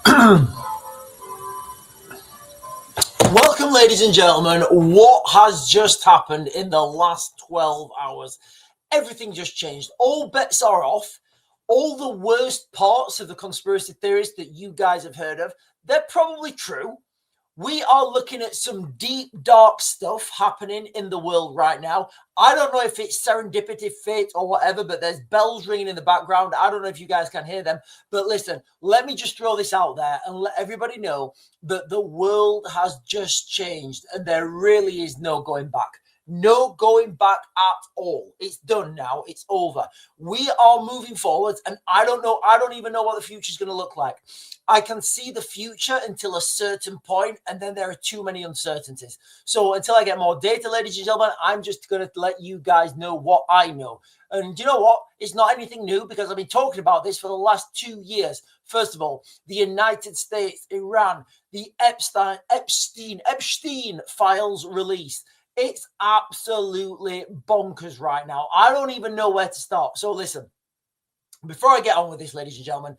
Welcome, ladies and gentlemen. What has just happened in the last 12 hours? Everything just changed. All bets are off. All the worst parts of the conspiracy theories that you guys have heard of, they're probably true. We are looking at some deep, dark stuff happening in the world right now. I don't know if it's serendipity, fate, or whatever, but there's bells ringing in the background. I don't know if you guys can hear them. But listen, let me just throw this out there and let everybody know that the world has just changed and there really is no going back. No going back at all. It's done now. It's over. We are moving forward, and I don't even know what the future is going to look like. I can see the future until a certain point, and then there are too many uncertainties. So until I get more data, ladies and gentlemen, I'm just going to let you guys know what I know. And you know what? It's not anything new because I've been talking about this for the last 2 years. First of all, the United States, Iran, the EPSTEIN files released. It's absolutely bonkers right now. I don't even know where to start. So listen, before I get on with this, ladies and gentlemen,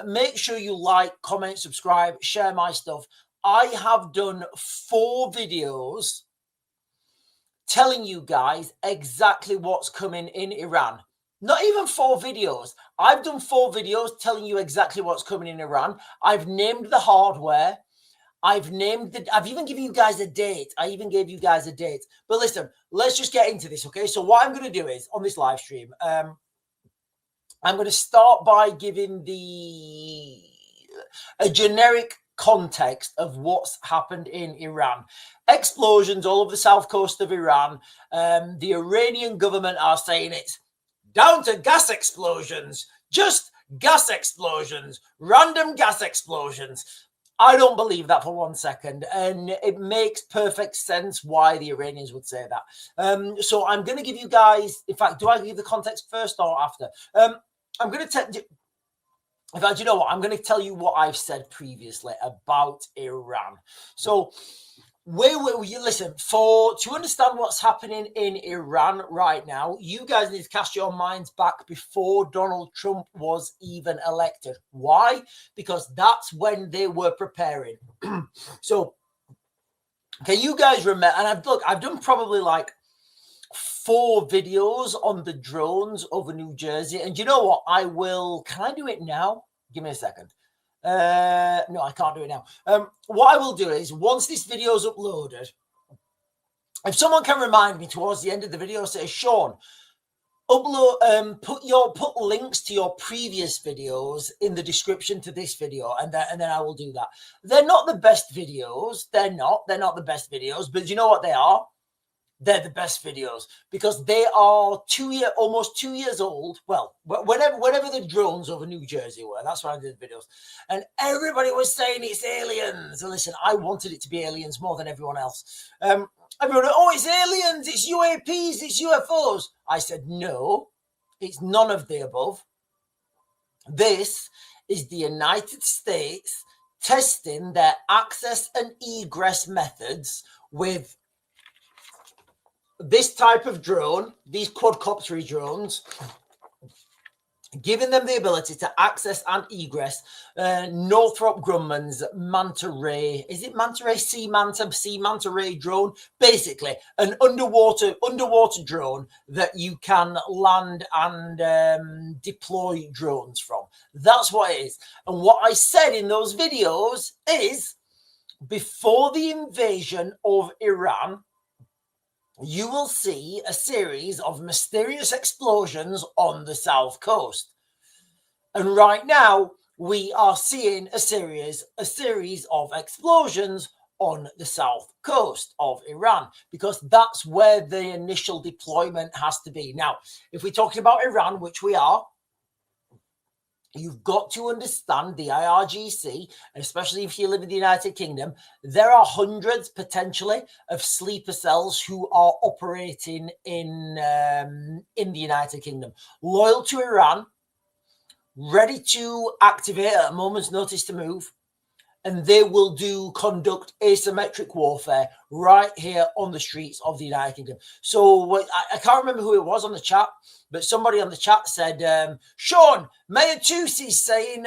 make sure you like, comment, subscribe, share my stuff. I have done 4 videos telling you guys exactly what's coming in Iran. Not even 4 videos. I've done 4 videos telling you exactly what's coming in Iran. I've named the hardware. I've even given you guys a date. I even gave you guys a date. But listen, let's just get into this, okay? So what I'm going to do is, on this live stream, I'm going to start by giving a generic context of what's happened in Iran. Explosions all over the south coast of Iran. The Iranian government are saying it's down to gas explosions, just gas explosions, random gas explosions. I don't believe that for 1 second, and it makes perfect sense why the Iranians would say that. So I'm going to give you guys, in fact, do I give the context first or after? I'm going to tell you, in fact, you know what? I'm going to tell you what I've said previously about Iran. So listen, to understand what's happening in Iran right now, you guys need to cast your minds back before Donald Trump was even elected. Why? Because that's when they were preparing. So, can you guys remember? And I've done probably like 4 videos on the drones over New Jersey. And you know what? Can I do it now? Give me a second. No, I can't do it now. What I will do is, once this video is uploaded, if someone can remind me towards the end of the video, say, Sean, upload, put links to your previous videos in the description to this video, and then I will do that. They're not the best videos. They're not the best videos, but you know what they are? They're the best videos because they are almost 2 years old. Well, whenever the drones over New Jersey were, that's when I did the videos. And everybody was saying it's aliens. And listen, I wanted it to be aliens more than everyone else. Everyone, it's aliens, it's UAPs, it's UFOs. I said, no, it's none of the above. This is the United States testing their access and egress methods with this type of drone, these quadcopter drones, giving them the ability to access and egress Northrop Grumman's Manta Ray. Is it Manta Ray? Sea Manta Ray drone. Basically, an underwater drone that you can land and deploy drones from. That's what it is. And what I said in those videos is, before the invasion of Iran, you will see a series of mysterious explosions on the south coast. And right now, we are seeing a series of explosions on the south coast of Iran, because that's where the initial deployment has to be. Now, if we're talking about Iran, which we are, you've got to understand the IRGC, especially if you live in the United Kingdom. There are hundreds, potentially, of sleeper cells who are operating in the United Kingdom, loyal to Iran, ready to activate at a moment's notice to move, and they will conduct asymmetric warfare right here on the streets of the United Kingdom. So I can't remember who it was on the chat, but somebody on the chat said, Sean, Mayor Tusi's saying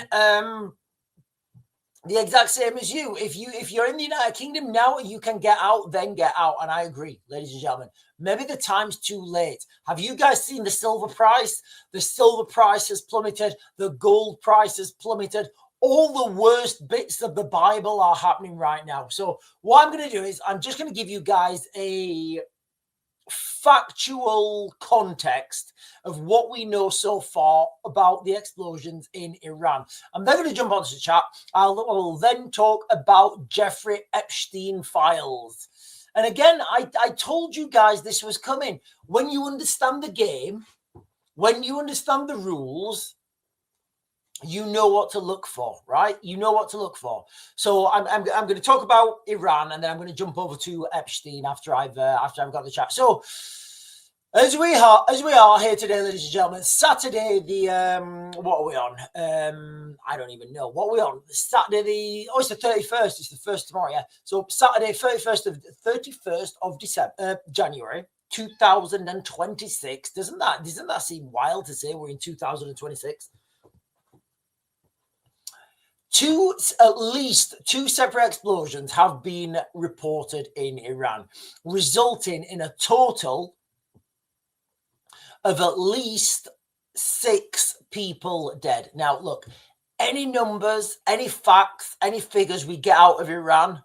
The exact same as you. If you're in the United Kingdom now, you can get out, then get out. And I agree, ladies and gentlemen. Maybe the time's too late. Have you guys seen the silver price? The silver price has plummeted. The gold price has plummeted. All the worst bits of the Bible are happening right now. So what I'm going to do is I'm just going to give you guys a factual context of what we know so far about the explosions in Iran. I'm then going to jump onto the chat. I'll then talk about Jeffrey Epstein files. And again, I told you guys this was coming. When you understand the game, when you understand the rules, you know what to look for, right? You know what to look for. So I'm going to talk about Iran, and then I'm going to jump over to Epstein after I've got the chat. So as we are here today, ladies and gentlemen, Saturday what are we on? I don't even know what we're on. Saturday it's the 31st. It's the first tomorrow, yeah. So Saturday 31st of December, January 2026. Doesn't that seem wild to say we're in 2026? At least two separate explosions have been reported in Iran, resulting in a total of at least 6 people dead. Now, look, any numbers, any facts, any figures we get out of Iran,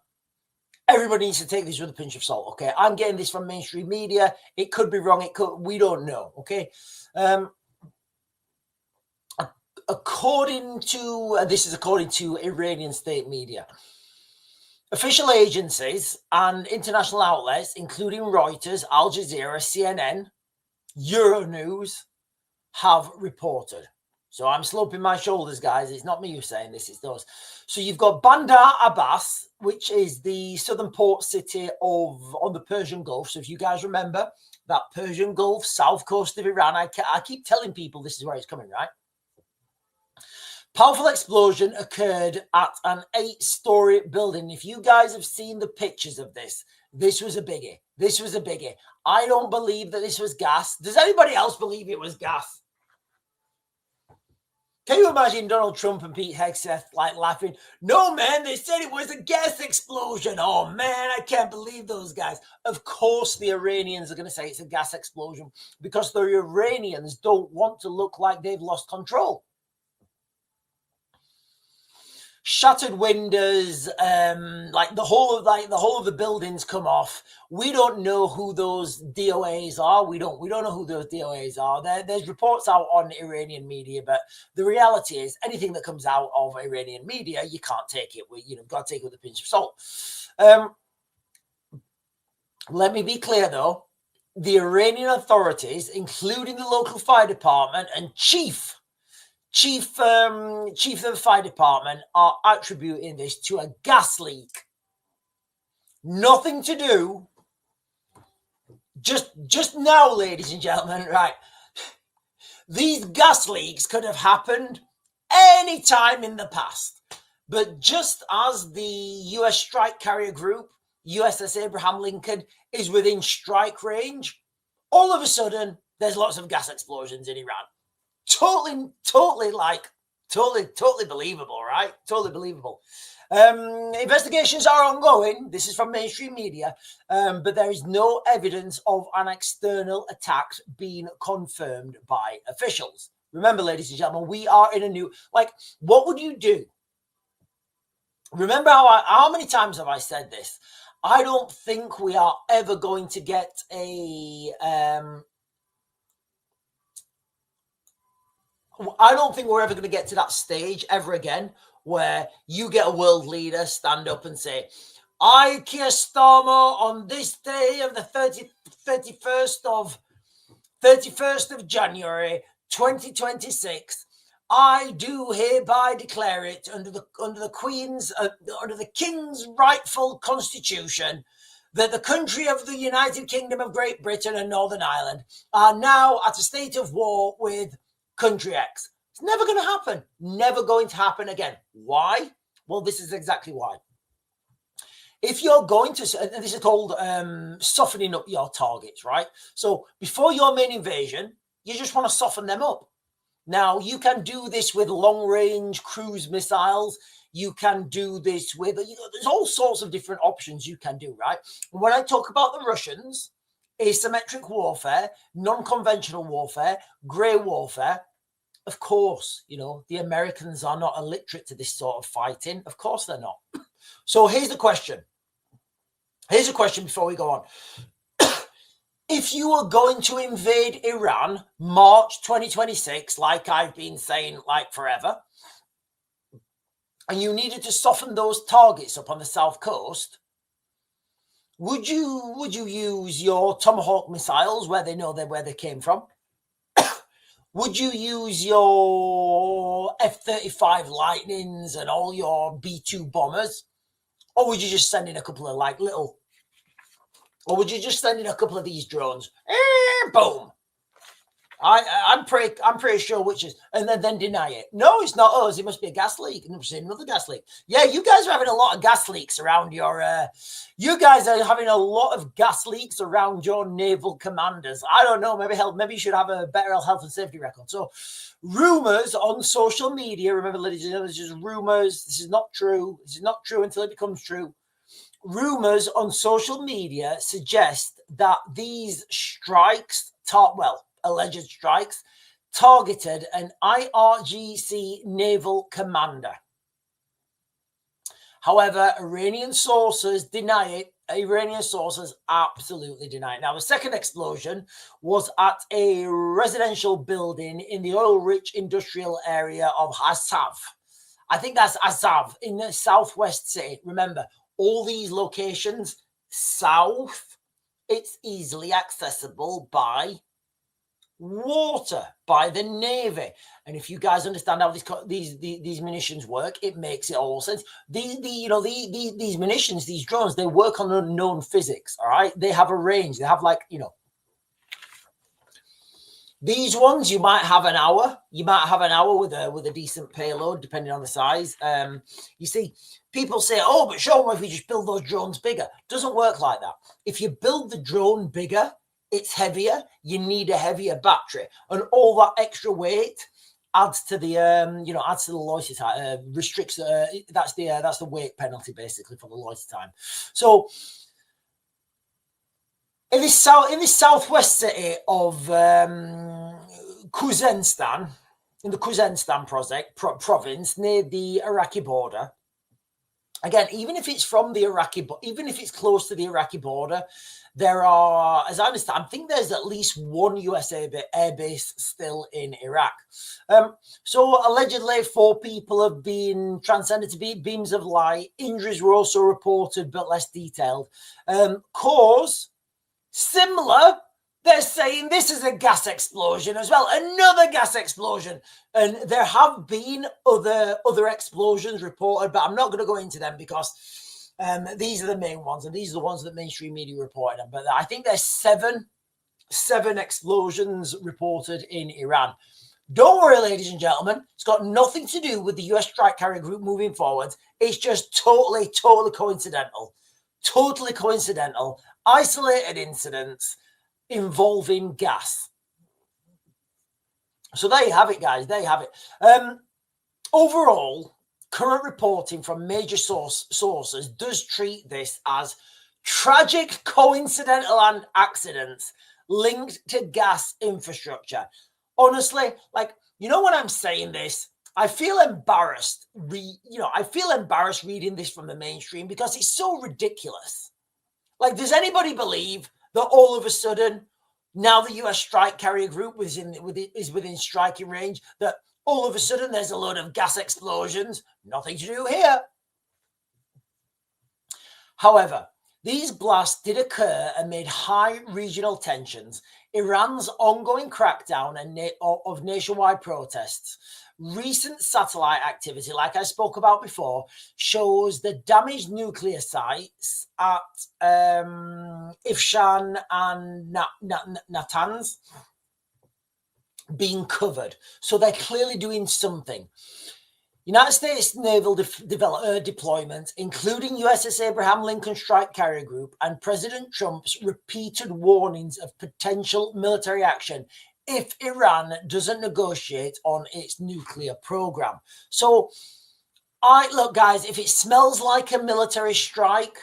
everybody needs to take this with a pinch of salt, okay? I'm getting this from mainstream media. It could be wrong. We don't know, okay? According to Iranian state media, official agencies and international outlets, including Reuters, Al Jazeera, CNN, Euronews, have reported. So I'm sloping my shoulders, guys. It's not me who's saying this, it's those. So you've got Bandar Abbas, which is the southern port city on the Persian Gulf. So if you guys remember that Persian Gulf, south coast of Iran, I keep telling people this is where it's coming, right? Powerful explosion occurred at an 8-story building. If you guys have seen the pictures of this, this was a biggie. This was a biggie. I don't believe that this was gas. Does anybody else believe it was gas? Can you imagine Donald Trump and Pete Hegseth like laughing? No, man, they said it was a gas explosion. Oh, man, I can't believe those guys. Of course, the Iranians are going to say it's a gas explosion because the Iranians don't want to look like they've lost control. Shattered windows, like the whole of the buildings come off. We don't know who those DOAs are. We don't know who those DOAs are. There's reports out on Iranian media, but the reality is anything that comes out of Iranian media, you can't take it with, got to take it with a pinch of salt. Let me be clear though, the Iranian authorities, including the local fire department and chief of the fire department, are attributing this to a gas leak. Nothing to do. Just now, ladies and gentlemen, right? These gas leaks could have happened any time in the past. But just as the US strike carrier group, USS Abraham Lincoln, is within strike range, all of a sudden, there's lots of gas explosions in Iran. Totally believable, right? Totally believable. Investigations are ongoing. This is from mainstream media, but there is no evidence of an external attack being confirmed by officials. Remember, ladies and gentlemen, we are in a new, what would you do? Remember how many times have I said this? I don't think we are ever going to get I don't think we're ever going to get to that stage ever again where you get a world leader stand up and say, I, Keir Starmer, on this day of the 31st of January 2026, I do hereby declare it under the King's rightful constitution that the country of the United Kingdom of Great Britain and Northern Ireland are now at a state of war with country X. It's never going to happen. Never going to happen again. Why? Well, this is exactly why. If you're going to, and this is called softening up your targets, right? So before your main invasion, you just want to soften them up. Now, you can do this with long-range cruise missiles. You can do this with, there's all sorts of different options you can do, right? When I talk about the Russians, asymmetric warfare, non-conventional warfare, grey warfare, of course, the Americans are not illiterate to this sort of fighting. Of course they're not. So here's the question. Here's a question before we go on. If you are going to invade Iran March 2026, like I've been saying like forever, and you needed to soften those targets up on the south coast, would you use your Tomahawk missiles where they know where they came from? Would you use your F-35 Lightnings and all your B-2 bombers? Or would you just send in a couple of or would you just send in a couple of these drones? Boom. I'm pretty sure which is, and then deny it. No, it's not us. It must be a gas leak. And there's another gas leak. Yeah, you guys are having a lot of gas leaks around your. You guys are having a lot of gas leaks around your naval commanders. I don't know. Maybe you should have a better health and safety record. So, rumors on social media. Remember, ladies and gentlemen, it's just rumors. This is not true. This is not true until it becomes true. Rumors on social media suggest that these strikes, alleged strikes, targeted an IRGC naval commander. However, Iranian sources deny it. Iranian sources absolutely deny it. Now, the second explosion was at a residential building in the oil-rich industrial area of Asav. I think that's Asav in the southwest city. Remember, all these locations south, it's easily accessible by water, by the Navy. And if you guys understand how these munitions work, it makes it all sense. These munitions, these drones, they work on unknown physics. All right, they have a range. They have these ones. You might have an hour. You might have an hour with a decent payload, depending on the size. You see, people say, "Oh, but Sean, what if we just build those drones bigger?" Doesn't work like that. If you build the drone bigger, it's heavier. You need a heavier battery, and all that extra weight adds to the adds to the loiter time. Restricts that's the weight penalty basically for the loiter time. So in this southwest city of Khuzestan, in the Khuzestan province near the Iraqi border. Again, even if it's close to the Iraqi border, there are, as I understand, I think there's at least one US air base still in Iraq. So allegedly 4 people have been transcended to beams of light. Injuries were also reported, but less detailed. Cause similar. They're saying this is a gas explosion as well, another gas explosion. And there have been other explosions reported, but I'm not going to go into them because these are the main ones, and these are the ones that mainstream media reported on. But I think there's seven explosions reported in Iran. Don't worry, ladies and gentlemen. It's got nothing to do with the US strike carrier group moving forward. It's just totally coincidental. Totally coincidental. Isolated incidents involving gas. So there you have it, guys. There you have it. Overall, current reporting from major sources does treat this as tragic coincidental and accidents linked to gas infrastructure. Honestly, when I'm saying this, I feel embarrassed. I feel embarrassed reading this from the mainstream because it's so ridiculous. Does anybody believe that all of a sudden, now the US strike carrier group is within striking range, that all of a sudden there's a load of gas explosions? Nothing to do here. However, these blasts did occur amid high regional tensions, Iran's ongoing crackdown of nationwide protests. Recent satellite activity, like I spoke about before, shows the damaged nuclear sites at Ifshan and Natanz being covered. So they're clearly doing something. United States naval deployment, including USS Abraham Lincoln Strike Carrier Group, and President Trump's repeated warnings of potential military action if Iran doesn't negotiate on its nuclear program. So, look, guys, if it smells like a military strike,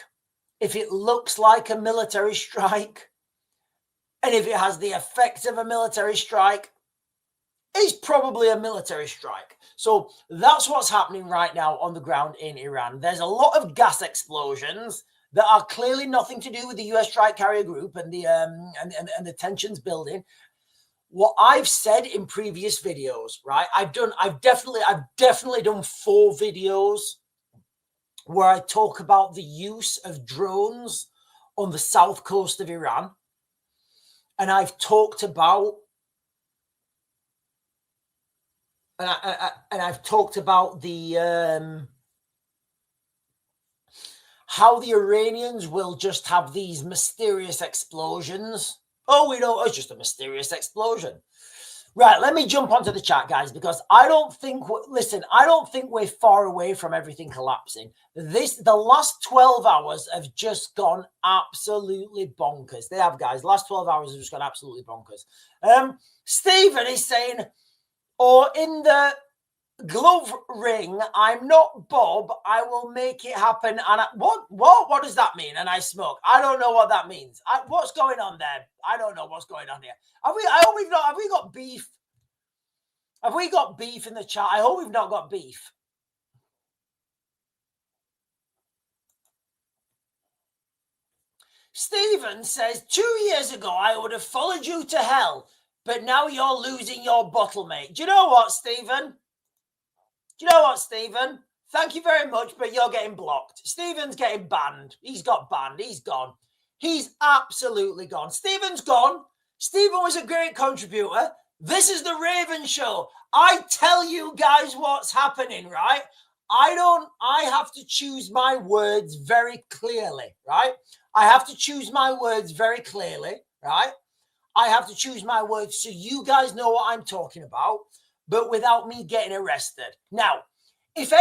if it looks like a military strike, and if it has the effect of a military strike, it's probably a military strike. So that's what's happening right now on the ground in Iran. There's a lot of gas explosions that are clearly nothing to do with the US strike carrier group and the and the tensions building. What I've said in previous videos, right? I've definitely done 4 videos where I talk about the use of drones on the south coast of Iran. And I've talked about I've talked about the how the Iranians will just have these mysterious explosions. Oh, we know it's just a mysterious explosion. Right, let me jump onto the chat, guys, because I don't think we're far away from everything collapsing. The last 12 hours have just gone absolutely bonkers. They have, guys. Last 12 hours have just gone absolutely bonkers. Stephen is saying, or in the glove ring, I'm not Bob, I will make it happen. And what does that mean? And I smoke. I don't know what that means. What's going on there? I don't know what's going on here. Have we got beef? Have we got beef in the chat? I hope we've not got beef. Stephen says, 2 years ago, I would have followed you to hell, but now you're losing your bottle, mate. Do you know what, Stephen? Thank you very much, but you're getting blocked. Stephen's getting banned. He's got banned. He's gone. He's absolutely gone. Stephen's gone. Stephen was a great contributor. This is the Raven Show. I tell you guys what's happening, right? I have to choose my words very clearly, right? I have to choose my words very clearly, right? I have to choose my words so you guys know what I'm talking about, but without me getting arrested. Now, if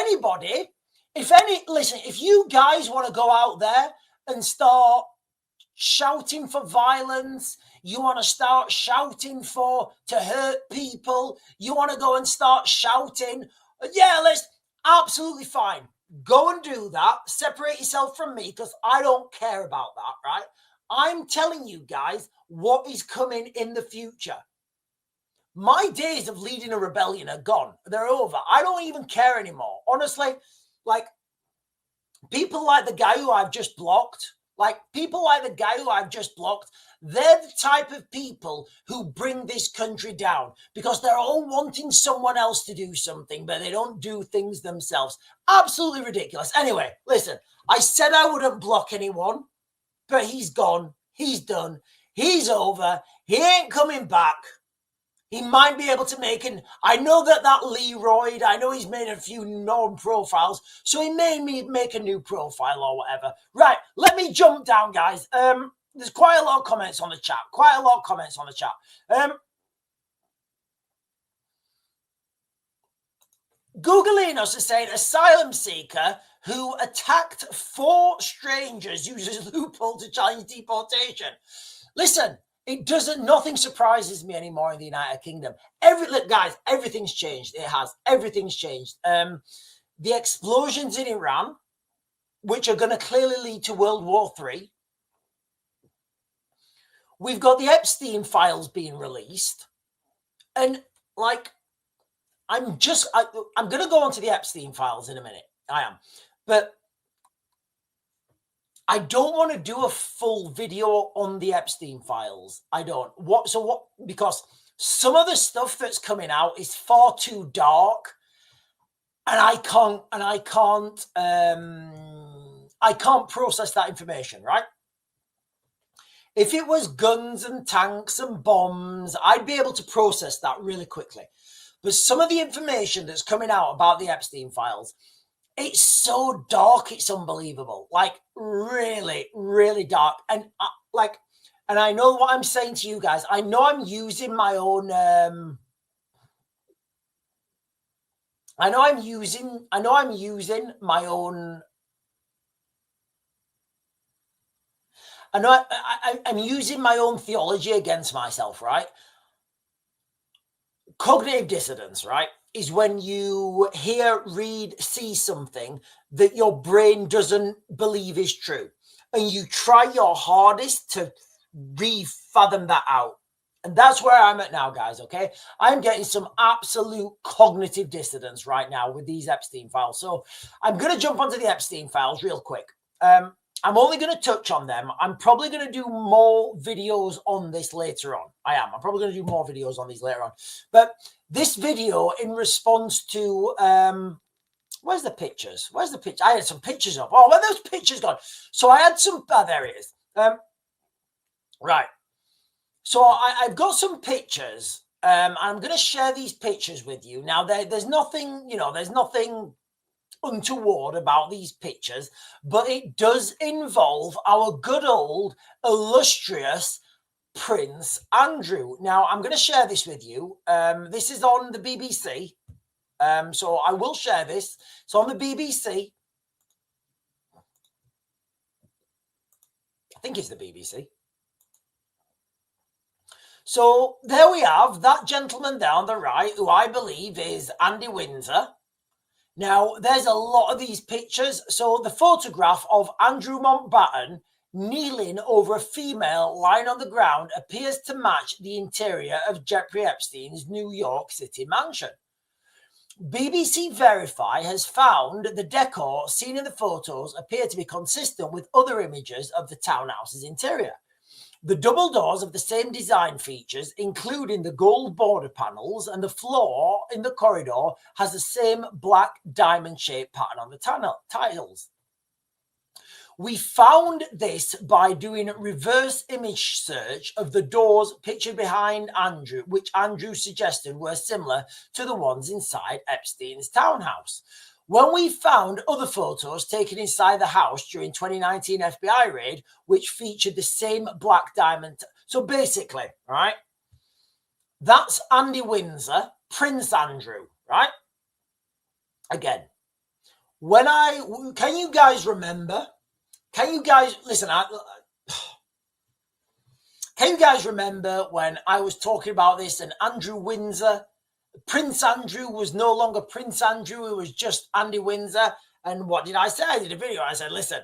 you guys want to go out there and start shouting for violence, you want to start shouting to hurt people, you want to go and start shouting, yeah, absolutely fine. Go and do that. Separate yourself from me because I don't care about that, right? I'm telling you guys what is coming in the future. My days of leading a rebellion are gone. They're over. I don't even care anymore. Honestly, like people like the guy who I've just blocked, they're the type of people who bring this country down because they're all wanting someone else to do something, but they don't do things themselves. Absolutely ridiculous. Anyway, listen, I said I wouldn't block anyone, but he's gone. He's done. He's over. He ain't coming back. He might be able to I know that Leroy, I know he's made a few non-profiles, so he may make a new profile or whatever. Right, let me jump down, guys. There's quite a lot of comments on the chat. Googleinos is saying, asylum seeker who attacked 4 strangers uses loophole to challenge deportation. Listen, nothing surprises me anymore in the United Kingdom. Look, guys, everything's changed. It has. Everything's changed. The explosions in Iran, which are going to clearly lead to World War III. We've got the EPSTEIN files being released. And, I'm going to go on to the EPSTEIN files in a minute. I am. But I don't want to do a full video on the Epstein files. I don't. Because some of the stuff that's coming out is far too dark, and I can't process that information, right? If it was guns and tanks and bombs, I'd be able to process that really quickly. But some of the information that's coming out about the Epstein files, it's so dark, it's unbelievable. Really, really dark. And and I know what I'm saying to you guys. I know I'm using my own I'm using my own I'm using my own theology against myself, right? cognitive dissonance, right, is when you hear, read, see something that your brain doesn't believe is true, and you try your hardest to re-fathom that out. And that's where I'm at now, guys, okay? I'm getting some absolute cognitive dissonance right now with these Epstein files. So I'm going to jump onto the Epstein files real quick. I'm only going to touch on them. I'm probably going to do more videos on this later on. I'm probably going to do more videos on these later on. But this video in response to, where's the pictures? Where's the picture? I had some pictures up. Oh, where are those pictures gone? So I had some, there it is. Right. So I've got some pictures. I'm going to share these pictures with you. Now, there's nothing, there's nothing untoward about these pictures, but it does involve our good old illustrious Prince Andrew. Now, I'm going to share this with you. This is on the BBC. So I will share this. It's on the BBC. I think it's the BBC. So there we have that gentleman there on the right, who I believe is Andy Windsor. Now, there's a lot of these pictures. So the photograph of Andrew Mountbatten kneeling over a female lying on the ground appears to match the interior of Jeffrey Epstein's New York City mansion. BBC Verify has found the decor seen in the photos appear to be consistent with other images of the townhouse's interior. The double doors of the same design features, including the gold border panels, and the floor in the corridor has the same black diamond-shaped pattern on the tiles. We found this by doing a reverse image search of the doors pictured behind Andrew, which Andrew suggested were similar to the ones inside Epstein's townhouse. When we found other photos taken inside the house during 2019 FBI raid, which featured the same black diamond. So basically, right, that's Andy Windsor, Prince Andrew, right? Again, can you guys remember? Can you guys, listen, can you guys remember when I was talking about this and Andrew Windsor, Prince Andrew was no longer Prince Andrew, it was just Andy Windsor. And what did I say? I did a video. I said, listen,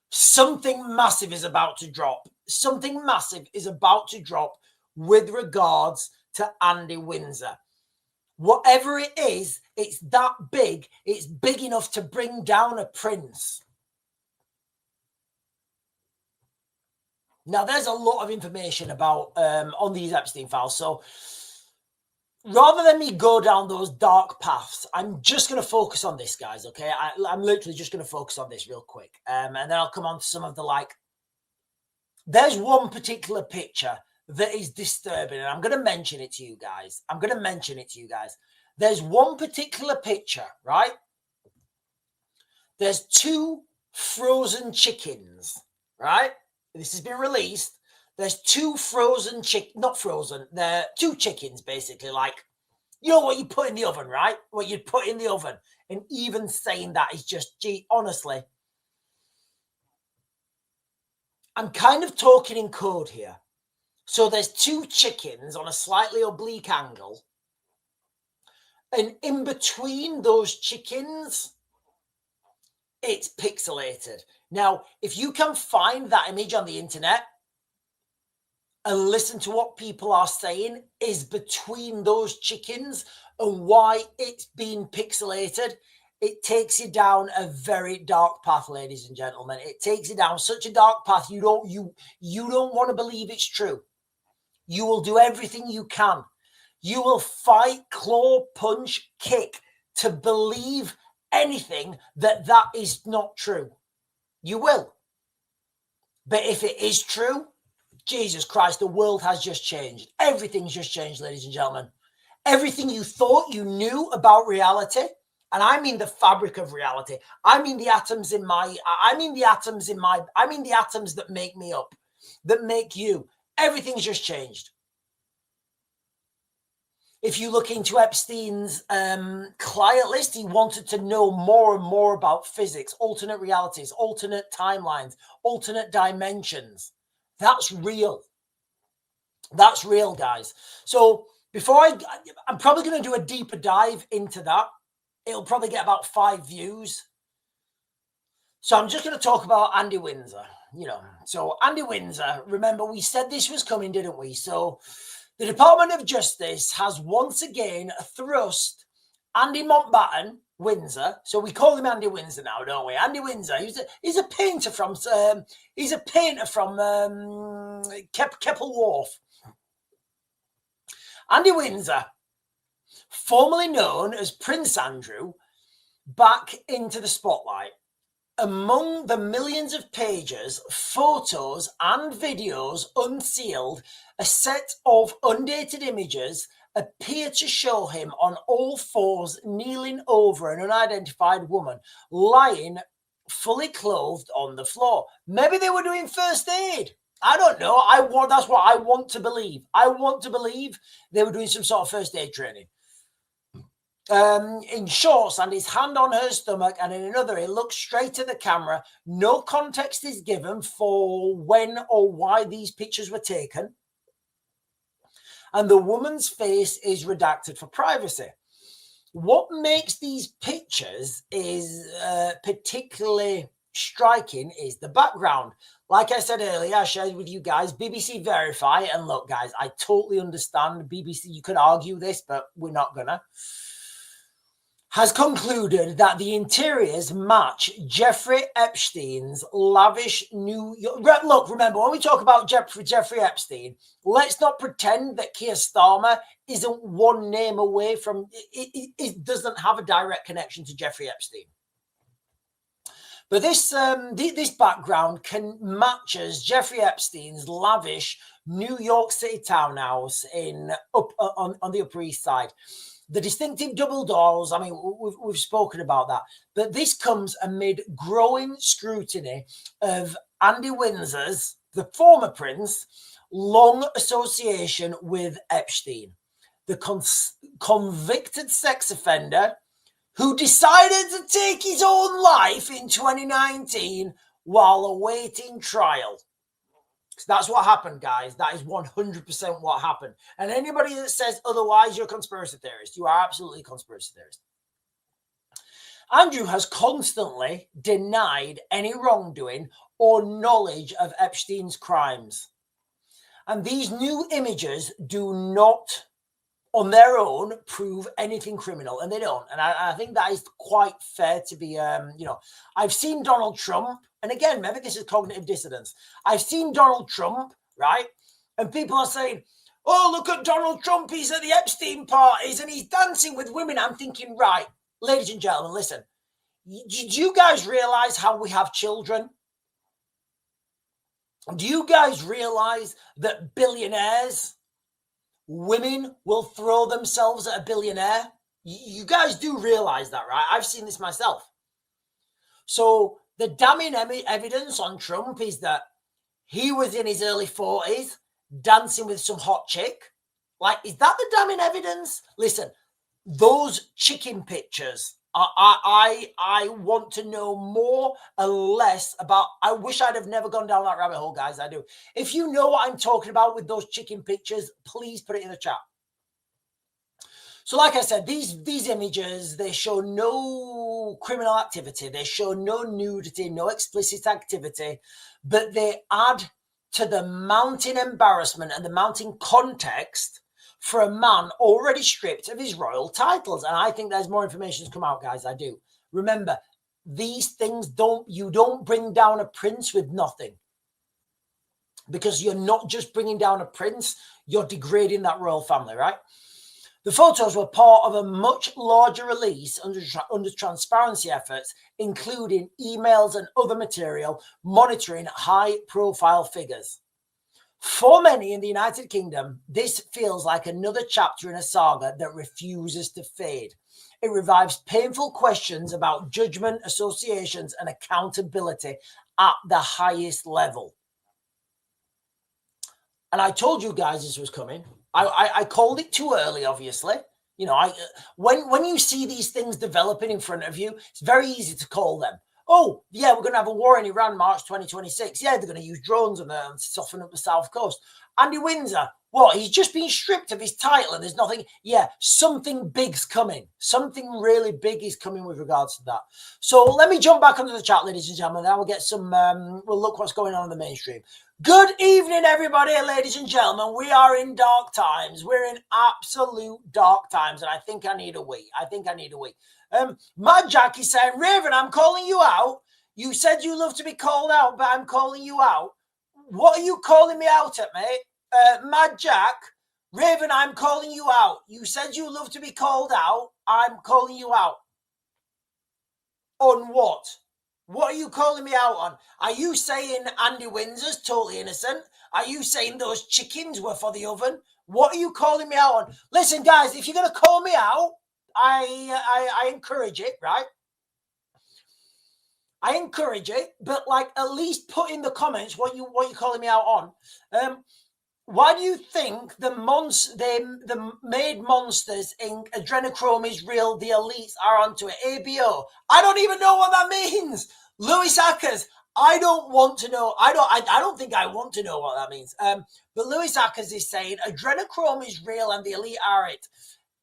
something massive is about to drop. Something massive is about to drop with regards to Andy Windsor. Whatever it is, it's that big. It's big enough to bring down a prince. Now, there's a lot of information about on these Epstein files. So rather than me go down those dark paths, I'm just going to focus on this, guys, okay? I'm literally just going to focus on this real quick. And then I'll come on to some of the, there's one particular picture that is disturbing, and I'm going to mention it to you guys. There's one particular picture, right? There's two frozen chickens, right? This has been released. There's two frozen not frozen. They're two chickens, basically. You know what you put in the oven, right? What you'd put in the oven. And even saying that is just, gee, honestly. I'm kind of talking in code here. So there's two chickens on a slightly oblique angle. And in between those chickens, it's pixelated. Now, if you can find that image on the internet and listen to what people are saying is between those chickens and why it's being pixelated, it takes you down a very dark path, ladies and gentlemen. It takes you down such a dark path you don't want to believe it's true. You will do everything you can. You will fight, claw, punch, kick to believe anything that is not true. You will. But if it is true, Jesus Christ, the world has just changed. Everything's just changed, ladies and gentlemen. Everything you thought you knew about reality, and I mean the fabric of reality. I mean the atoms that make me up, that make you. Everything's just changed. If you look into Epstein's client list, he wanted to know more and more about physics, alternate realities, alternate timelines, alternate dimensions. That's real. That's real, guys. So I'm probably going to do a deeper dive into that. It'll probably get about 5 views. So I'm just going to talk about Andy Windsor. So Andy Windsor, remember we said this was coming, didn't we? So the Department of Justice has once again thrust Andy Mountbatten Windsor. So we call him Andy Windsor now, don't we? Andy Windsor. He's a painter from Keppel Wharf. Andy Windsor, formerly known as Prince Andrew, back into the spotlight. Among the millions of pages, photos and videos unsealed, a set of undated images appear to show him on all fours kneeling over an unidentified woman lying fully clothed on the floor. Maybe they were doing first aid. I don't know. That's what I want to believe. I want to believe they were doing some sort of first aid training. In shorts and his hand on her stomach, and in another he looks straight at the camera. No context is given for when or why these pictures were taken, and the woman's face is redacted for privacy. What makes these pictures is particularly striking is the background. Like I said earlier, I shared with you guys BBC Verify, and look guys, I totally understand BBC, you could argue this, but we're not gonna, has concluded that the interiors match Jeffrey Epstein's lavish New York. Look, remember, when we talk about Jeffrey Epstein, let's not pretend that Keir Starmer isn't one name away from, it doesn't have a direct connection to Jeffrey Epstein. But this background matches Jeffrey Epstein's lavish New York City townhouse on the Upper East Side. The distinctive double doors, I mean, we've spoken about that. But this comes amid growing scrutiny of Andy Windsor's, the former prince, long association with Epstein, the convicted sex offender who decided to take his own life in 2019 while awaiting trial. That's what happened, guys. That is 100% what happened. And anybody that says otherwise, you're a conspiracy theorist. You are absolutely a conspiracy theorist. Andrew has constantly denied any wrongdoing or knowledge of Epstein's crimes. And these new images do not, on their own, prove anything criminal. And they don't. And I think that is quite fair to be, I've seen Donald Trump. And again, maybe this is cognitive dissonance. I've seen Donald Trump, right? And people are saying, oh, look at Donald Trump. He's at the Epstein parties and he's dancing with women. I'm thinking, right, ladies and gentlemen, listen. Do you guys realize how we have children? Do you guys realize that billionaires, women will throw themselves at a billionaire? You guys do realize that, right? I've seen this myself. So the damning evidence on Trump is that he was in his early 40s dancing with some hot chick. Like, is that the damning evidence? Listen, those chicken pictures, I want to know more and less about. I wish I'd have never gone down that rabbit hole, guys. I do. If you know what I'm talking about with those chicken pictures, please put it in the chat. So like I said, these images, they show no criminal activity. They show no nudity, no explicit activity, but they add to the mounting embarrassment and the mounting context for a man already stripped of his royal titles. And I think there's more information to come out, guys. I do. Remember, these things you don't bring down a prince with nothing. Because you're not just bringing down a prince, you're degrading that royal family, right? The photos were part of a much larger release under transparency efforts, including emails and other material monitoring high-profile figures. For many in the United Kingdom, this feels like another chapter in a saga that refuses to fade. It revives painful questions about judgment, associations, and accountability at the highest level. And I told you guys this was coming. I called it too early, obviously. You know, when you see these things developing in front of you, it's very easy to call them. oh, yeah, we're going to have a war in Iran March 2026. Yeah, they're going to use drones and soften up the south coast. Andy Windsor, what? He's just been stripped of his title and there's nothing. Yeah, something big's coming. Something really big is coming with regards to that. So let me jump back onto the chat, ladies and gentlemen. Now we'll get some, we'll look what's going on in the mainstream. Good evening, everybody, ladies and gentlemen. We are in dark times. We're in absolute dark times, and I think I need a wee. Mad Jack is saying, Raven, I'm calling you out. You said you love to be called out, but I'm calling you out. What are you calling me out at, mate? Mad Jack, Raven, I'm calling you out. You said you love to be called out. I'm calling you out. On what? What are you calling me out on? Are you saying Andy Windsor's totally innocent? Are you saying those chickens were for the oven? What are you calling me out on? Listen, guys, if you're going to call me out, I encourage it, right? I encourage it, but like at least put in the comments what you're calling me out on. Why do you think the made monsters in Adrenochrome is real? The elites are onto it. ABO. I don't even know what that means. Lewis Ackers. I don't want to know. I don't think I want to know what that means. But Lewis Ackers is saying Adrenochrome is real and the elite are it.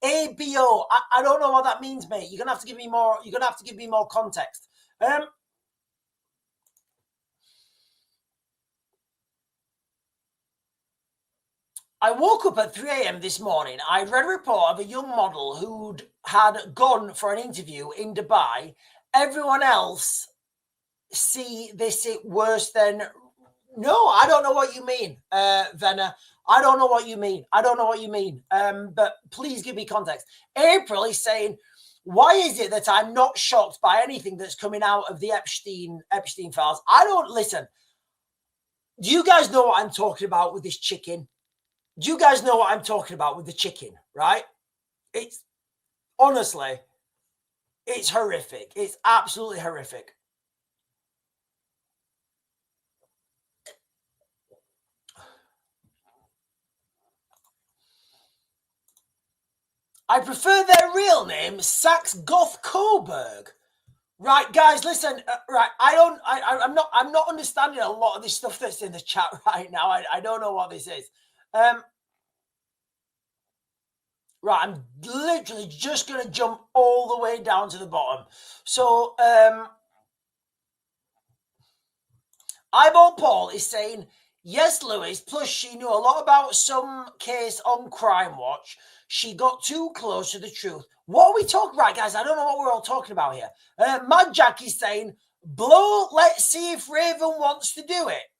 ABO. I don't know what that means, mate. You're gonna have to give me more. You're gonna have to give me more context. I woke up at 3 a.m. this morning. I read a report of a young model who'd had gone for an interview in Dubai. Everyone else see this worse than... No, I don't know what you mean, Venna. I don't know what you mean. But please give me context. April is saying, why is it that I'm not shocked by anything that's coming out of the Epstein files? I don't... Listen, do you guys know what I'm talking about with this chicken? Do you guys know what I'm talking about with the chicken, right? It's honestly, it's horrific. It's absolutely horrific. I prefer their real name, Sax Goth Coburg. Right, guys, listen. Right, I'm not understanding a lot of this stuff that's in the chat right now. I don't know what this is. Right, I'm literally just going to jump all the way down to the bottom. So, Eyeball Paul is saying, yes, Lewis, plus she knew a lot about some case on Crime Watch. She got too close to the truth. What are we talking about, guys? I don't know what we're all talking about here. Mad Jack is saying, blow, let's see if Raven wants to do it.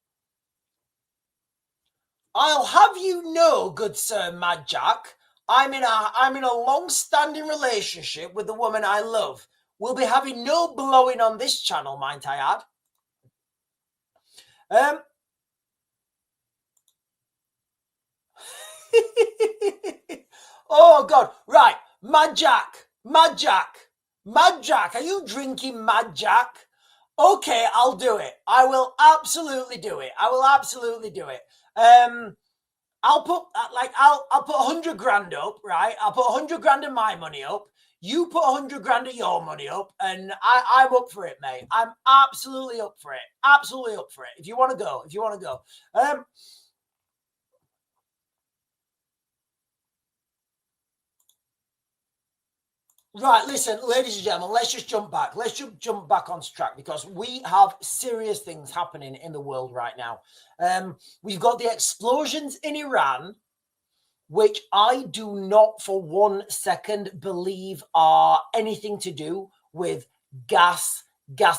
I'll have you know, good sir Mad Jack, I'm in a long-standing relationship with the woman I love. We'll be having no blowing on this channel, might I add. Oh God! Right, Mad Jack, are you drinking Mad Jack? Okay, I'll do it. I will absolutely do it. I'll put I'll put 100 grand up, right? I'll put 100 grand of my money up. You put 100 grand of your money up, and I'm up for it, mate. I'm absolutely up for it. If you want to go, Right, listen, ladies and gentlemen, let's just jump back. Let's jump back onto track because we have serious things happening in the world right now. We've got the explosions in Iran, which I do not for 1 second believe are anything to do with gas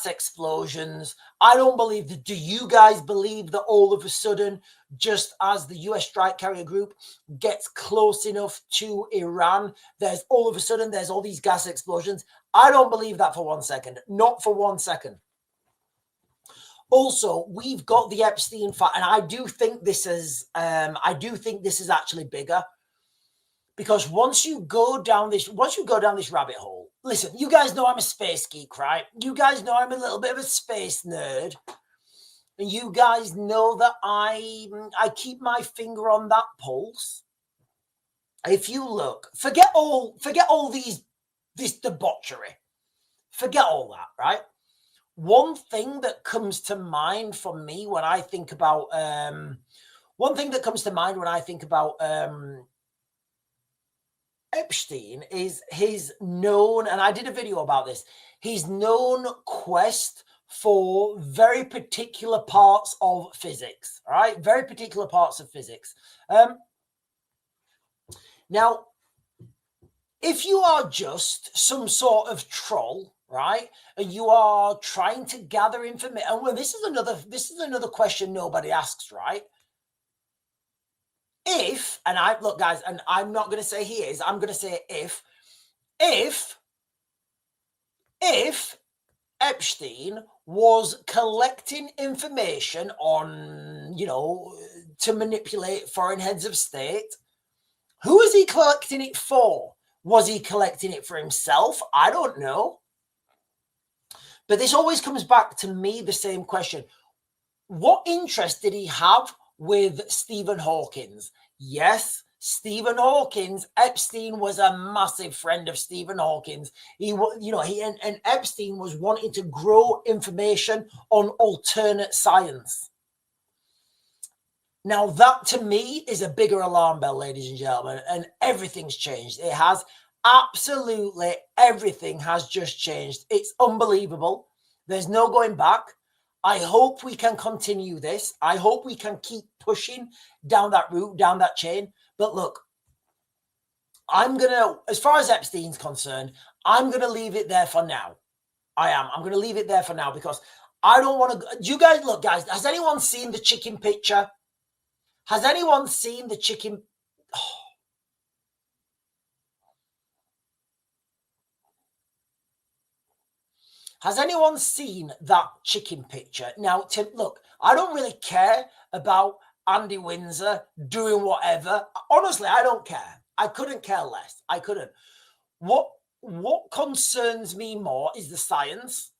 explosions. I don't believe that. Do you guys believe that all of a sudden, just as the US strike carrier group gets close enough to Iran, there's all these gas explosions? I don't believe that for 1 second. Not for 1 second. Also, we've got the Epstein file, and I do think this is actually bigger. Because once you go down this rabbit hole, listen, you guys know I'm a space geek, right? You guys know I'm a little bit of a space nerd. And you guys know that I keep my finger on that pulse. If you look, forget all this debauchery. Forget all that, right? one thing that comes to mind for me when I think about Epstein is his known, and I did a video about this, his known quest for very particular parts of physics, all right? Very particular parts of physics. Now, if you are just some sort of troll, right, and you are trying to gather information, and well, this is another question nobody asks, right? If, and I look, guys, and I'm not going to say he is, I'm going to say if Epstein was collecting information on, to manipulate foreign heads of state, who is he collecting it for? Was he collecting it for himself? I don't know. But this always comes back to me, the same question. What interest did he have with Stephen Hawkins? Yes, Stephen Hawkins, Epstein was a massive friend of Stephen Hawkins. And Epstein was wanting to grow information on alternate science. Now, that to me is a bigger alarm bell, ladies and gentlemen, and everything's changed. It has. Absolutely everything has just changed. It's unbelievable. There's no going back. I hope we can continue this. I hope we can keep pushing down that route, down that chain. But look, as far as Epstein's concerned, I'm going to leave it there for now. I'm going to leave it there for now because I don't want to. Do you guys, look, guys, has anyone seen the chicken picture? Has anyone seen the chicken? Oh. Has anyone seen that chicken picture? Now, look, I don't really care about Andy Windsor doing whatever. Honestly, I don't care. I couldn't care less. I couldn't. What concerns me more is the science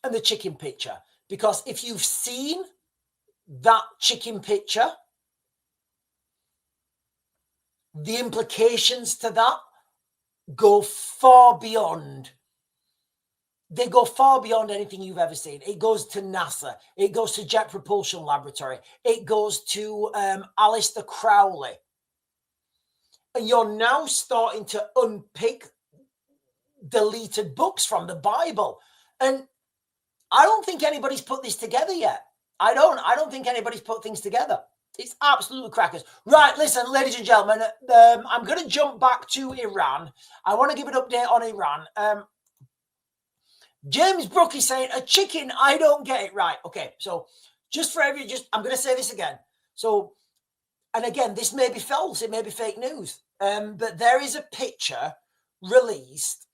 and the chicken picture. Because if you've seen that chicken picture, the implications to that go far beyond. They go far beyond anything you've ever seen. It goes to NASA. It goes to Jet Propulsion Laboratory. It goes to Aleister Crowley. And you're now starting to unpick deleted books from the Bible. And I don't think anybody's put this together yet. I don't think anybody's put things together. It's absolutely crackers. Right, listen, ladies and gentlemen, I'm going to jump back to Iran. I want to give an update on Iran. James Brookie saying, a chicken, I don't get it right. Okay, so I'm going to say this again. So, and again, this may be false. It may be fake news. But there is a picture released.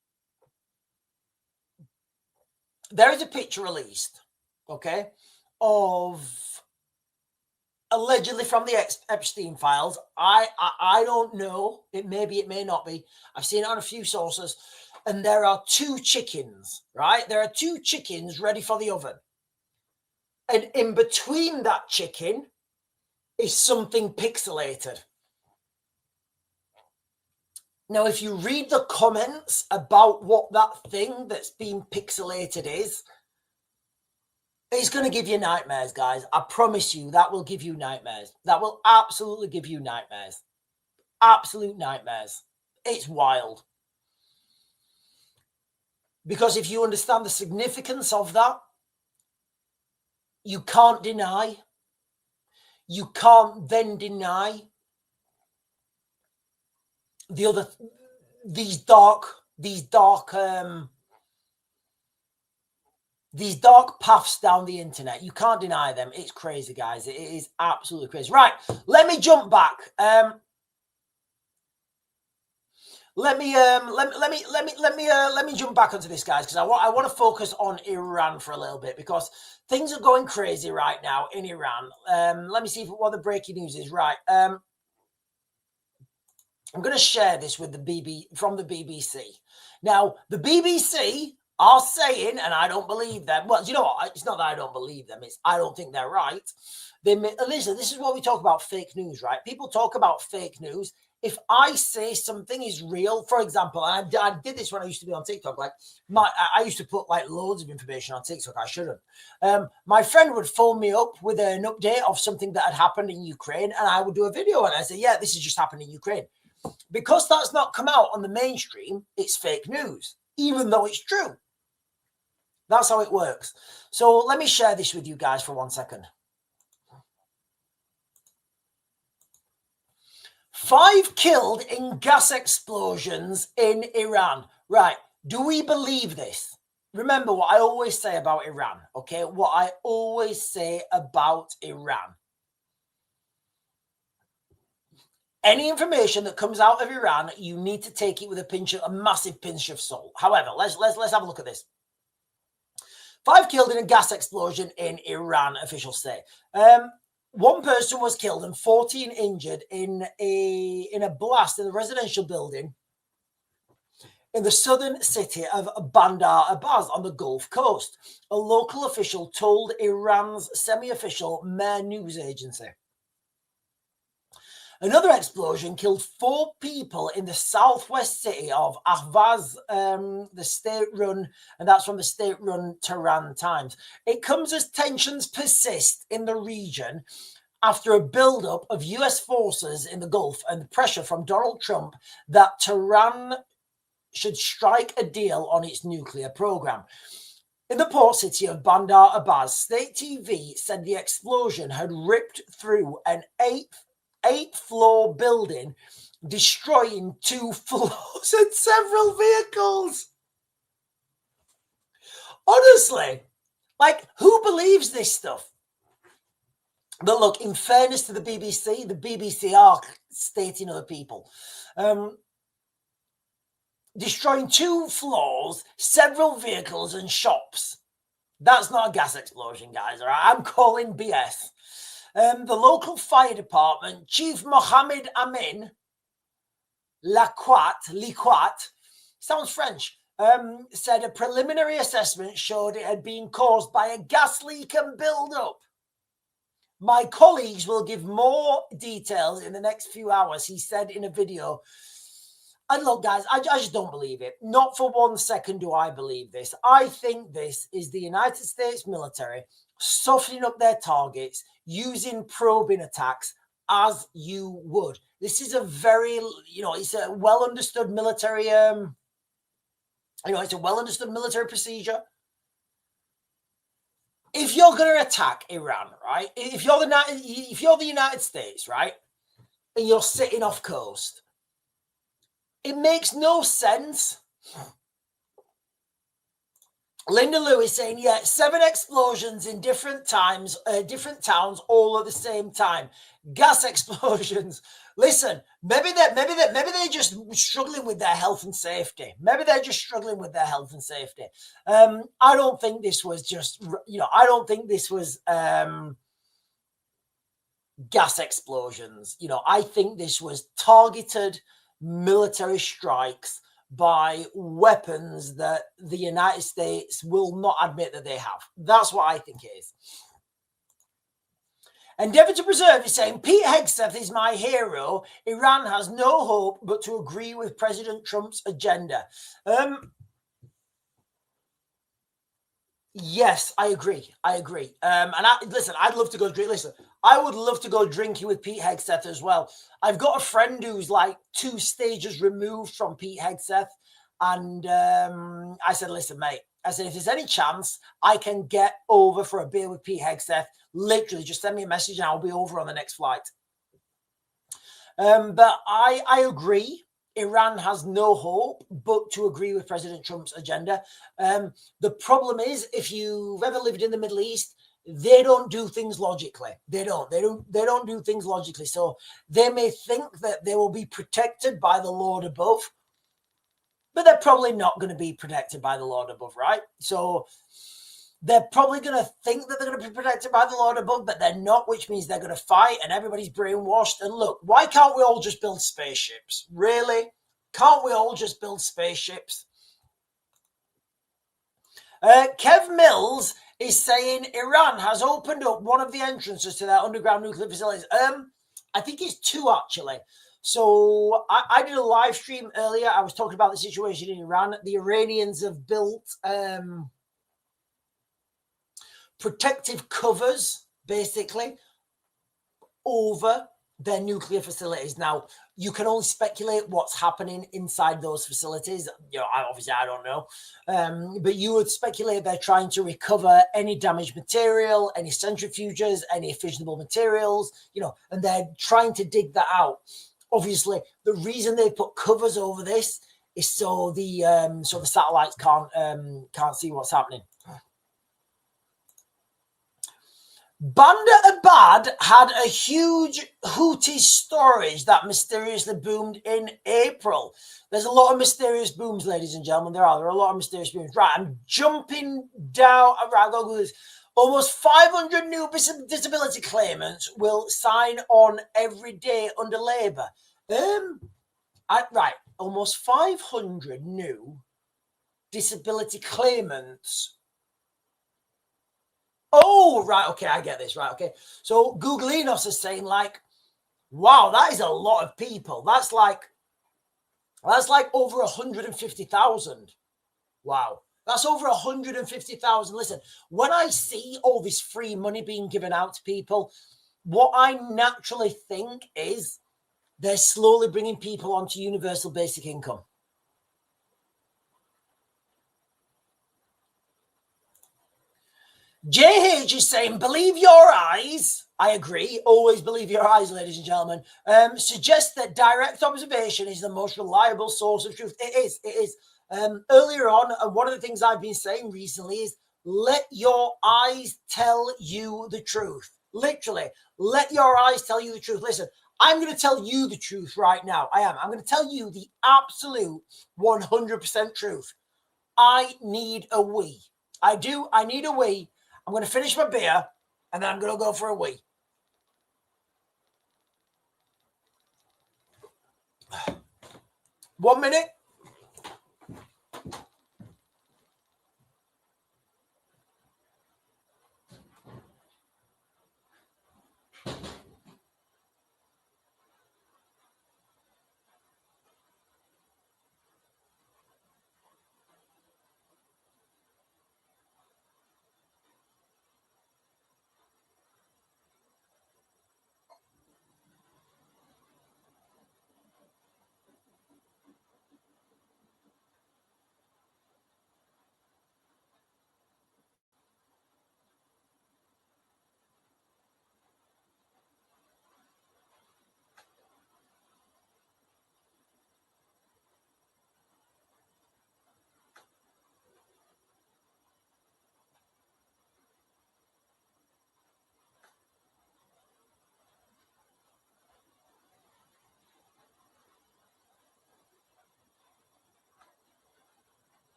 Okay, of allegedly from the Epstein files. I don't know. It may be, it may not be. I've seen it on a few sources. And there are two chickens, right? There are two chickens ready for the oven. And in between that chicken is something pixelated. Now, if you read the comments about what that thing that's been pixelated is, it's going to give you nightmares, guys. I promise you that will give you nightmares. That will absolutely give you nightmares. Absolute nightmares. It's wild. Because if you understand the significance of that, you can't deny. You can't then deny the other, these dark paths down the internet. You can't deny them. It's crazy, guys. It is absolutely crazy. Right, let me jump back. Let me jump back onto this, guys, because I want to focus on Iran for a little bit because things are going crazy right now in Iran. Let me see what the breaking news is. Right, I'm going to share this with from the BBC. Now, the BBC are saying, and I don't believe them. Well, you know what? It's not that I don't believe them. It's I don't think they're right. Listen, this is what we talk about fake news, right? People talk about fake news. if I say something is real, for example, and I did this when I used to be on TikTok. Like I used to put like loads of information on TikTok. I shouldn't. My friend would phone me up with an update of something that had happened in Ukraine, and I would do a video and I say, yeah, this has just happened in Ukraine. Because that's not come out on the mainstream, it's fake news, even though it's true. That's how it works. So let me share this with you guys for 1 second. 5 killed in gas explosions in Iran. Right. Do we believe this? Remember what I always say about Iran, okay? What I always say about Iran. Any information that comes out of Iran, you need to take it with a massive pinch of salt. However, let's have a look at this. 5 killed in a gas explosion in Iran, officials say. 1 person was killed and 14 injured in a blast in a residential building in the southern city of Bandar Abbas on the Gulf Coast, a local official told Iran's semi-official Mehr news agency. Another explosion killed 4 people in the southwest city of Ahvaz, the state-run, and that's from the state-run Tehran Times. It comes as tensions persist in the region after a build-up of US forces in the Gulf and the pressure from Donald Trump that Tehran should strike a deal on its nuclear program. In the port city of Bandar Abbas, state TV said the explosion had ripped through an eight-floor building, destroying 2 floors and several vehicles. Honestly, like, who believes this stuff? But look, in fairness to the BBC are stating other people. Destroying 2 floors, several vehicles and shops. That's not a gas explosion, guys, all right? I'm calling BS. The local fire department, Chief Mohammed Amin Liquat, sounds French, said a preliminary assessment showed it had been caused by a gas leak and build-up. My colleagues will give more details in the next few hours, he said in a video. And look, guys, I just don't believe it. Not for 1 second do I believe this. I think this is the United States military softening up their targets, using probing attacks as you would. This is a very, it's a well-understood military, it's a well-understood military procedure. If you're going to attack Iran, right? If you're the United States, right, and you're sitting off coast, it makes no sense. Linda Lewis saying, yeah, 7 explosions in different towns, all at the same time. Gas explosions. Listen, maybe they're just struggling with their health and safety. I don't think this was just, I don't think this was gas explosions. I think this was targeted military strikes by weapons that the United States will not admit that they have. That's what I think it is. Endeavour to Preserve is saying, Pete Hegseth is my hero. Iran has no hope but to agree with President Trump's agenda. Yes, I agree. And I'd love to go drink. Listen, I would love to go drinking with Pete Hegseth as well. I've got a friend who's like 2 stages removed from Pete Hegseth. And I said, listen, mate, if there's any chance I can get over for a beer with Pete Hegseth, literally just send me a message and I'll be over on the next flight. But I agree. Iran has no hope but to agree with President Trump's agenda. The problem is, if you've ever lived in the Middle East, they don't do things logically. They don't do things logically. So they may think that they will be protected by the Lord above, but they're probably not going to be protected by the Lord above, right? So they're probably going to think that they're going to be protected by the Lord above, but they're not, which means they're going to fight and everybody's brainwashed. And look, why can't we all just build spaceships? Really? Can't we all just build spaceships? Kev Mills is saying Iran has opened up one of the entrances to their underground nuclear facilities. I think it's 2, actually. So I did a live stream earlier. I was talking about the situation in Iran. The Iranians have built protective covers, basically, over their nuclear facilities. Now, you can only speculate what's happening inside those facilities. Obviously, I don't know. But you would speculate they're trying to recover any damaged material, any centrifuges, any fissionable materials, and they're trying to dig that out. Obviously, the reason they put covers over this is so the satellites can't see what's happening. Bandar Abad had a huge Houthi storage that mysteriously boomed in April. There's a lot of mysterious booms, ladies and gentlemen. There are a lot of mysterious booms. Right, I'm jumping down. Right, I'll go with this. Almost 500 new disability claimants will sign on every day under Labour. Right, almost 500 new disability claimants. Oh, right. Okay, I get this. Right. Okay. So Googlinos is saying, like, wow, that is a lot of people. That's like over 150,000. Wow. That's over 150,000. Listen, when I see all this free money being given out to people, what I naturally think is they're slowly bringing people onto universal basic income. JH is saying, believe your eyes. I agree. Always believe your eyes, ladies and gentlemen. Suggests that direct observation is the most reliable source of truth. It is. It is. Earlier on, one of the things I've been saying recently is let your eyes tell you the truth. Literally, let your eyes tell you the truth. Listen, I'm going to tell you the truth right now. I am. I'm going to tell you the absolute 100% truth. I need a wee. I do. I need a wee. I'm going to finish my beer, and then I'm going to go for a wee. One minute.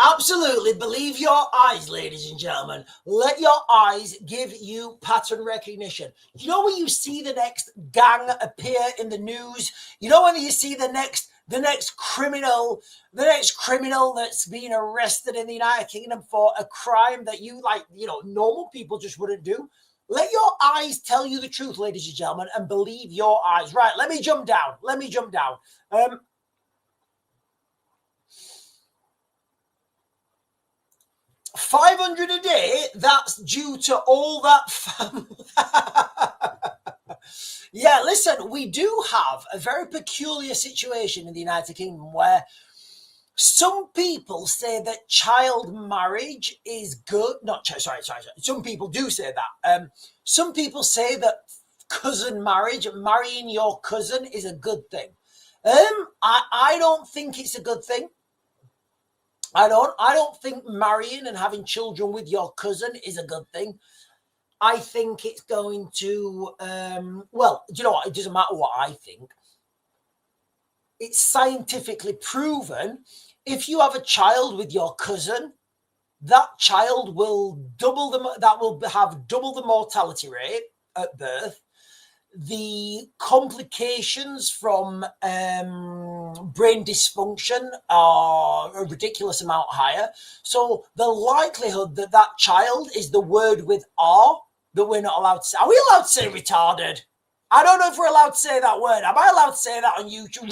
Absolutely. Believe your eyes, ladies and gentlemen. Let your eyes give you pattern recognition. You know when you see the next gang appear in the news? You know when you see the next criminal that's being arrested in the United Kingdom for a crime that normal people just wouldn't do? Let your eyes tell you the truth, ladies and gentlemen, and believe your eyes. Right, let me jump down. 500 a day, that's due to all that family. Yeah, listen, we do have a very peculiar situation in the United Kingdom where some people say that child marriage is good. Sorry. Some people do say that. Some people say that cousin marriage, marrying your cousin, is a good thing. I don't think it's a good thing. I don't think marrying and having children with your cousin is a good thing. I think it's going to, well, do you know what? It doesn't matter what I think. It's scientifically proven if you have a child with your cousin, that child will have double the mortality rate at birth. The complications from brain dysfunction are a ridiculous amount higher. So the likelihood that that child is the word with R that we're not allowed to say. Are we allowed to say retarded? I don't know if we're allowed to say that word. Am I allowed to say that on YouTube?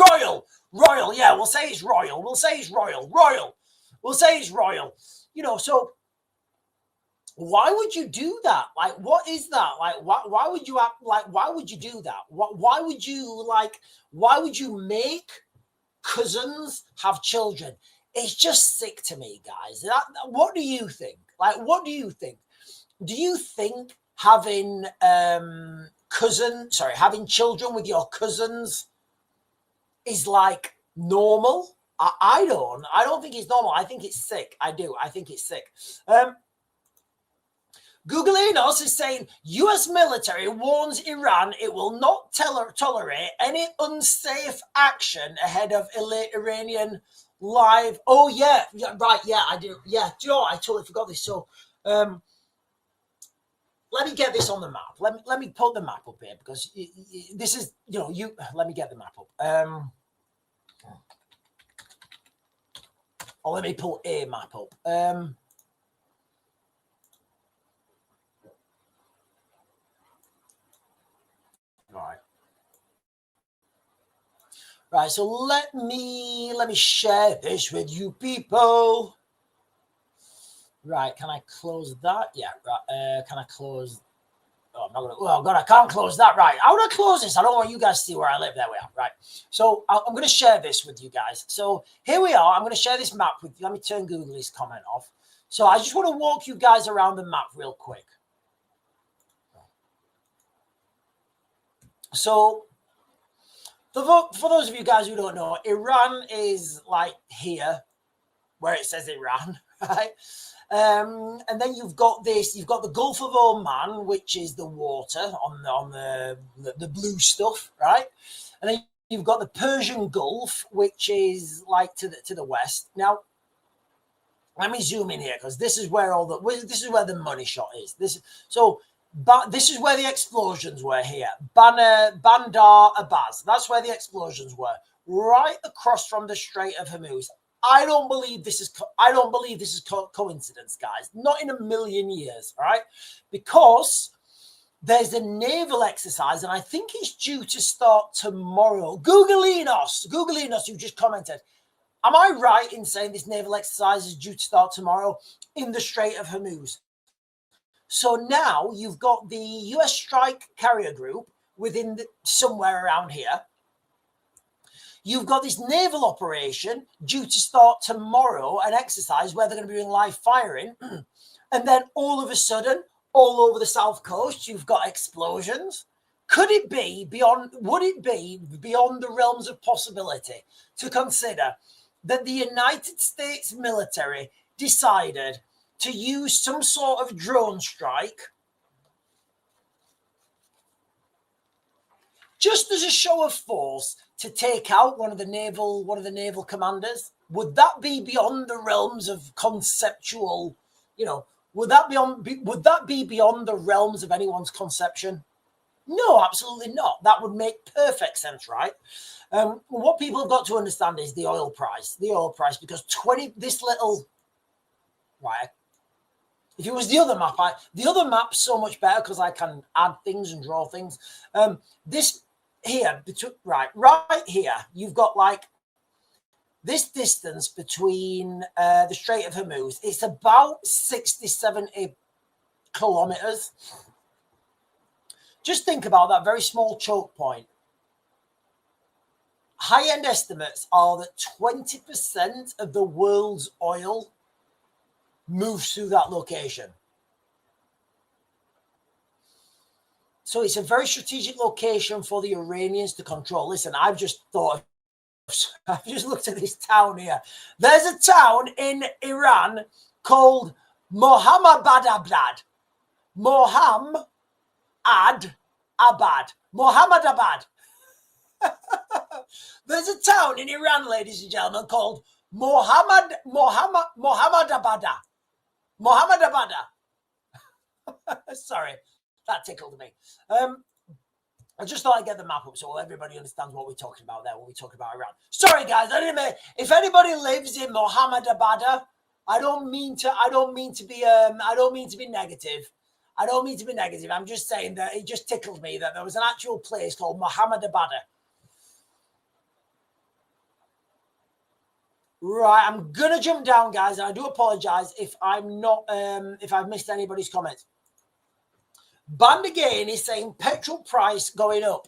Royal. Yeah, we'll say it's royal. We'll say it's royal. We'll say it's royal. You know, so why would you do that? Like, what is that? Like, why would you why would you do that? Why would you make cousins have children? It's just sick to me, guys. What do you think? Like, what do you think? Do you think having having children with your cousins is like normal? I don't think it's normal. I think it's sick. I do. I think it's sick. Googleinos is saying US military warns Iran it will not tolerate any unsafe action ahead of Iranian live. Oh yeah, right, yeah, I do. Yeah, do you know what? I totally forgot this. So let me get this on the map. Let me put the map up here because this is, you know, let me get the map up. Or let me pull a map up. Right, so let me share this with you people. Right, can I close that? Yeah, right. Can I close? Oh, I'm not gonna. Oh God, I can't close that. Right, how would I close this? I don't want you guys to see where I live. There we are. Right. So I'm going to share this with you guys. So here we are. I'm going to share this map with you. Let me turn Googly's comment off. So I just want to walk you guys around the map real quick. So for those of you guys who don't know, Iran is like here, where it says Iran, right? And then you've got the Gulf of Oman, which is the water on the blue stuff, right? And then you've got the Persian Gulf, which is like to the west. Now, let me zoom in here because this is where the money shot is. But this is where the explosions were here. Bandar Abbas. That's where the explosions were, right across from the Strait of Hormuz. I don't believe this is coincidence, guys. Not in a million years, all right? Because there's a naval exercise, and I think it's due to start tomorrow. Googleinos, you just commented. Am I right in saying this naval exercise is due to start tomorrow in the Strait of Hormuz? So now you've got the US strike carrier group somewhere around here. You've got this naval operation due to start tomorrow, an exercise where they're going to be doing live firing. And then all of a sudden, all over the South Coast, you've got explosions. Would it be beyond the realms of possibility to consider that the United States military decided to use some sort of drone strike just as a show of force to take out one of the naval commanders? Would that be beyond the realms of conceptual, would that be beyond the realms of anyone's conception? No, absolutely not. That would make perfect sense, right? What people have got to understand is the oil price, because right. If it was the other map's so much better because I can add things and draw things. This here, right here, you've got like this distance between the Strait of Hormuz. It's about 60, 70 kilometers. Just think about that very small choke point. High-end estimates are that 20% of the world's oil moves through that location. So it's a very strategic location for the Iranians to control. Listen, I've just looked at this town here. There's a town in Iran called Mohammadabad. There's a town in Iran, ladies and gentlemen, called Mohammadabad. Mohammadabad. Sorry, that tickled me. I just thought I'd get the map up so everybody understands what we're talking about there when we talk about Iran. Sorry, guys. If anybody lives in Mohammadabad, I don't mean to be negative. I don't mean to be negative. I'm just saying that it just tickled me that there was an actual place called Mohammadabad. Right, I'm gonna jump down, guys, and I do apologize if I'm not if I've missed anybody's comments. Band again is saying petrol price going up.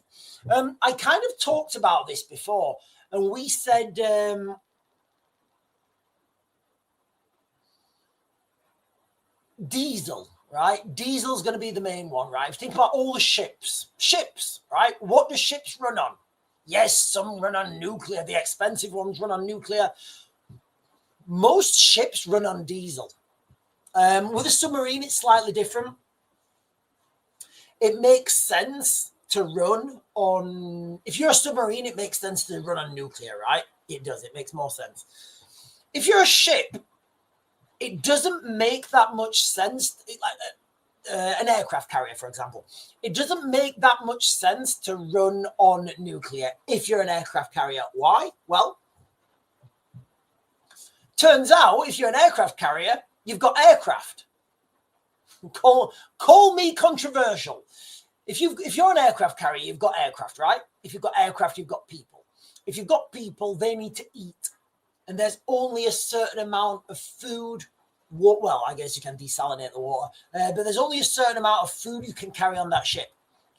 I kind of talked about this before, and we said diesel, right? Diesel's going to be the main one, right? Think about all the ships, right? What do ships run on? Yes, some run on nuclear. The expensive ones run on nuclear. Most ships run on diesel. With a submarine, it's slightly different. It makes sense to run on, if you're a submarine, it makes sense to run on nuclear, right? It does. It makes more sense. If you're a ship, it doesn't make that much sense. An aircraft carrier, for example, it doesn't make that much sense to run on nuclear if you're an aircraft carrier. Why? Well, turns out if you're an aircraft carrier, you've got aircraft. Call me controversial. If you're an aircraft carrier, you've got aircraft, right? If you've got aircraft, you've got people. If you've got people, they need to eat. And there's only a certain amount of food. Well, I guess you can desalinate the water, but there's only a certain amount of food you can carry on that ship.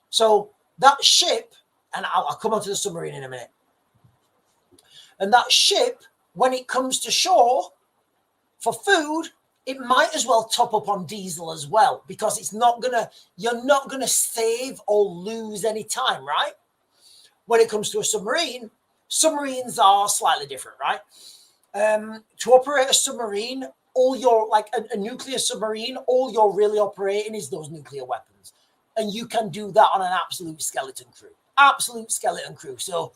So that ship, and I'll come on to the submarine in a minute. And that ship, when it comes to shore for food, it might as well top up on diesel as well, because you're not gonna save or lose any time, right? When it comes to a submarine, submarines are slightly different, right? To operate a submarine, a nuclear submarine, all you're really operating is those nuclear weapons. And you can do that on an absolute skeleton crew. So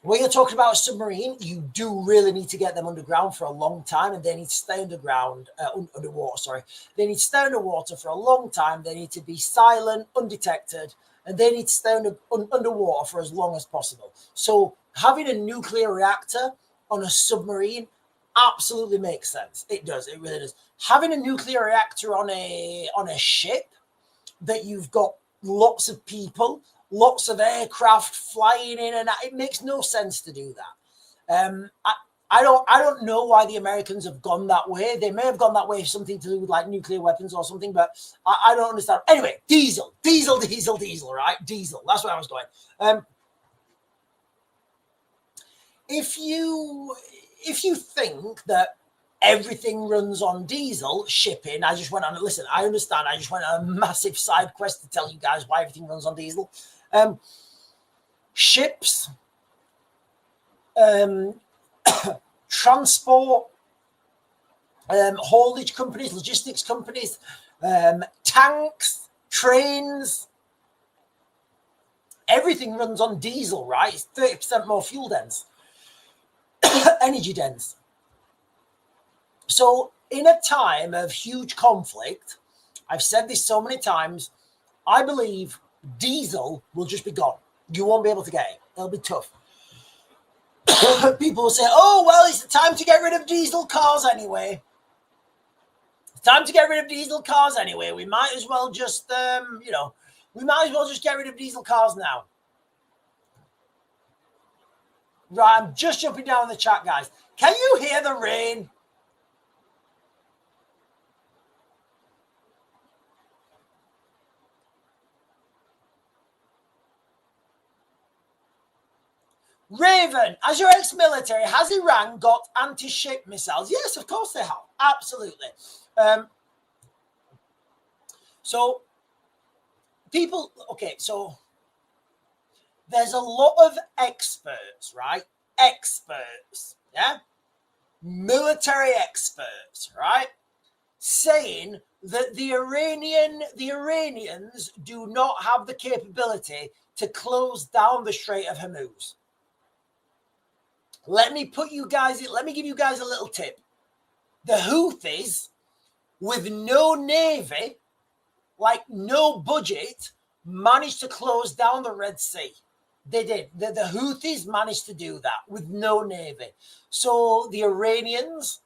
when you're talking about a submarine, you do really need to get them underground for a long time, and they need to stay underwater. They need to stay underwater for a long time. They need to be silent, undetected, and they need to stay underwater for as long as possible. So having a nuclear reactor on a submarine absolutely makes sense. It does. It really does. Having a nuclear reactor on a ship that you've got lots of people, lots of aircraft flying in and out, it makes no sense to do that. I don't know why the Americans have gone that way. They may have gone that way for something to do with like nuclear weapons or something, but I don't understand. Anyway, diesel, right? Diesel. That's where I was going. If you think that everything runs on diesel shipping, I understand. I just went on a massive side quest to tell you guys why everything runs on diesel. Ships, transport, haulage companies, logistics companies, tanks, trains, everything runs on diesel, right? It's 30% more fuel dense. Energy dense. So in a time of huge conflict, I've said this so many times, I believe diesel will just be gone. You won't be able to get it. It'll be tough. People will say, oh, well, it's time to get rid of diesel cars anyway. It's time to get rid of diesel cars anyway. We might as well just, get rid of diesel cars now. Right, I'm just jumping down in the chat, guys. Can you hear the rain? Raven, as your ex-military, has Iran got anti-ship missiles? Yes, of course they have. Absolutely. So there's a lot of experts, right? Experts, yeah? Military experts, right? Saying that the Iranians do not have the capability to close down the Strait of Hormuz. Let me give you guys a little tip. The Houthis, with no navy, like no budget, managed to close down the Red Sea. They did. The Houthis managed to do that with no navy. So the Iranians,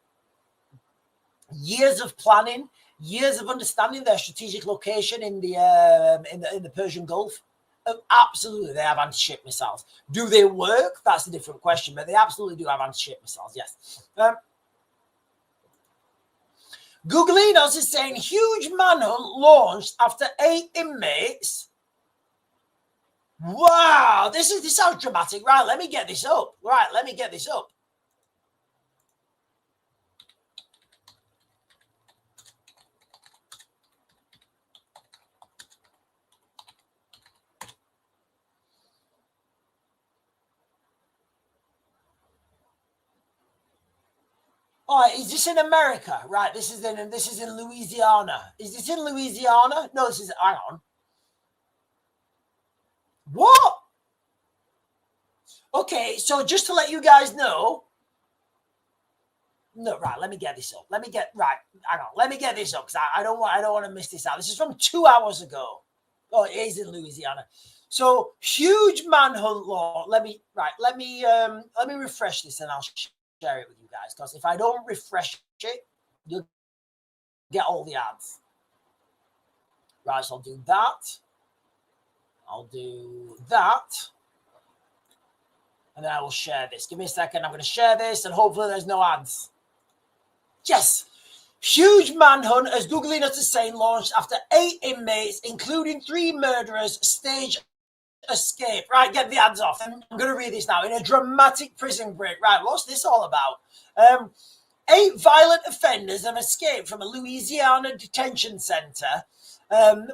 years of planning, years of understanding their strategic location in the Persian Gulf. Absolutely, they have anti-ship missiles. Do they work? That's a different question, but they absolutely do have anti-ship missiles, yes. Googlinos is saying huge manhunt launched after 8 inmates. Wow, this sounds dramatic. Right, let me get this up. All right, is this in America? Right, this is in Louisiana. Is this in Louisiana? No, this is, hang on. What? Okay, so just to let you guys know. No, right, let me get this up. Hang on, let me get this up because I don't want to miss this out. This is from 2 hours ago. Oh, it is in Louisiana. So huge manhunt law. Let me refresh this and I'll share it with you guys, because if I don't refresh it, you'll get all the ads. Right, so I'll do that. And then I will share this. Give me a second. I'm going to share this and hopefully there's no ads. Yes. Huge manhunt, as Googlinos is saying, launched after 8 inmates, including 3 murderers, stage escape. Right, get the ads off. I'm going to read this now. In a dramatic prison break. Right, what's this all about? 8 violent offenders have escaped from a Louisiana detention center,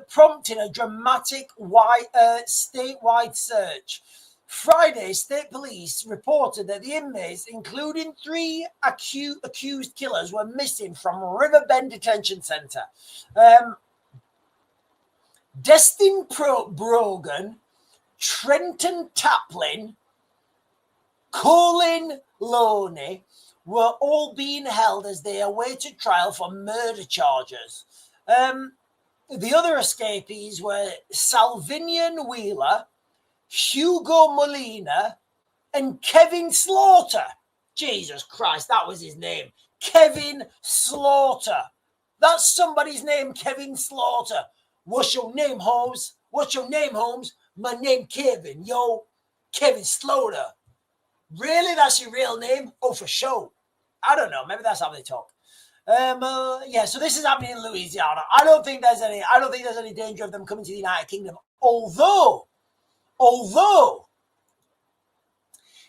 prompting a dramatic statewide search. Friday, state police reported that the inmates, including 3 accused killers, were missing from Riverbend Detention Center. Destin Brogan, Trenton Taplin, Colin Loney were all being held as they awaited trial for murder charges. The other escapees were Salvinian Wheeler, Hugo Molina, and Kevin Slaughter. Jesus Christ, that was his name. Kevin Slaughter. That's somebody's name, Kevin Slaughter. What's your name, Holmes? My name, Kevin. Yo, Kevin Slaughter. Really? That's your real name? Oh, for sure. I don't know. Maybe that's how they talk. Yeah, so this is happening in Louisiana. I don't think there's any danger of them coming to the United Kingdom. Although,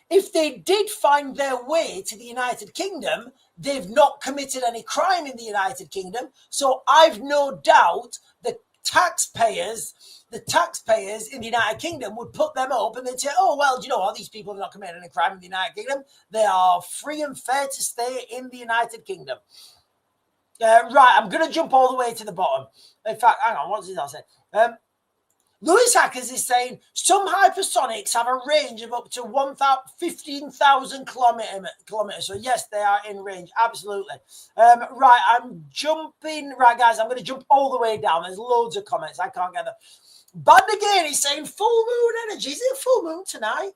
if they did find their way to the United Kingdom, they've not committed any crime in the United Kingdom. So I've no doubt the taxpayers in the United Kingdom would put them up and they'd say, oh, well, do you know what? These people have not committed any crime in the United Kingdom. They are free and fair to stay in the United Kingdom. Right, I'm going to jump all the way to the bottom. In fact, hang on, what's this I say? Lewis Hackers is saying some hypersonics have a range of up to 15,000 kilometers. So yes, they are in range. Absolutely. Right, I'm jumping. Right, guys, I'm going to jump all the way down. There's loads of comments. I can't get them. Band again, he's saying full moon energy. Is it a full moon tonight?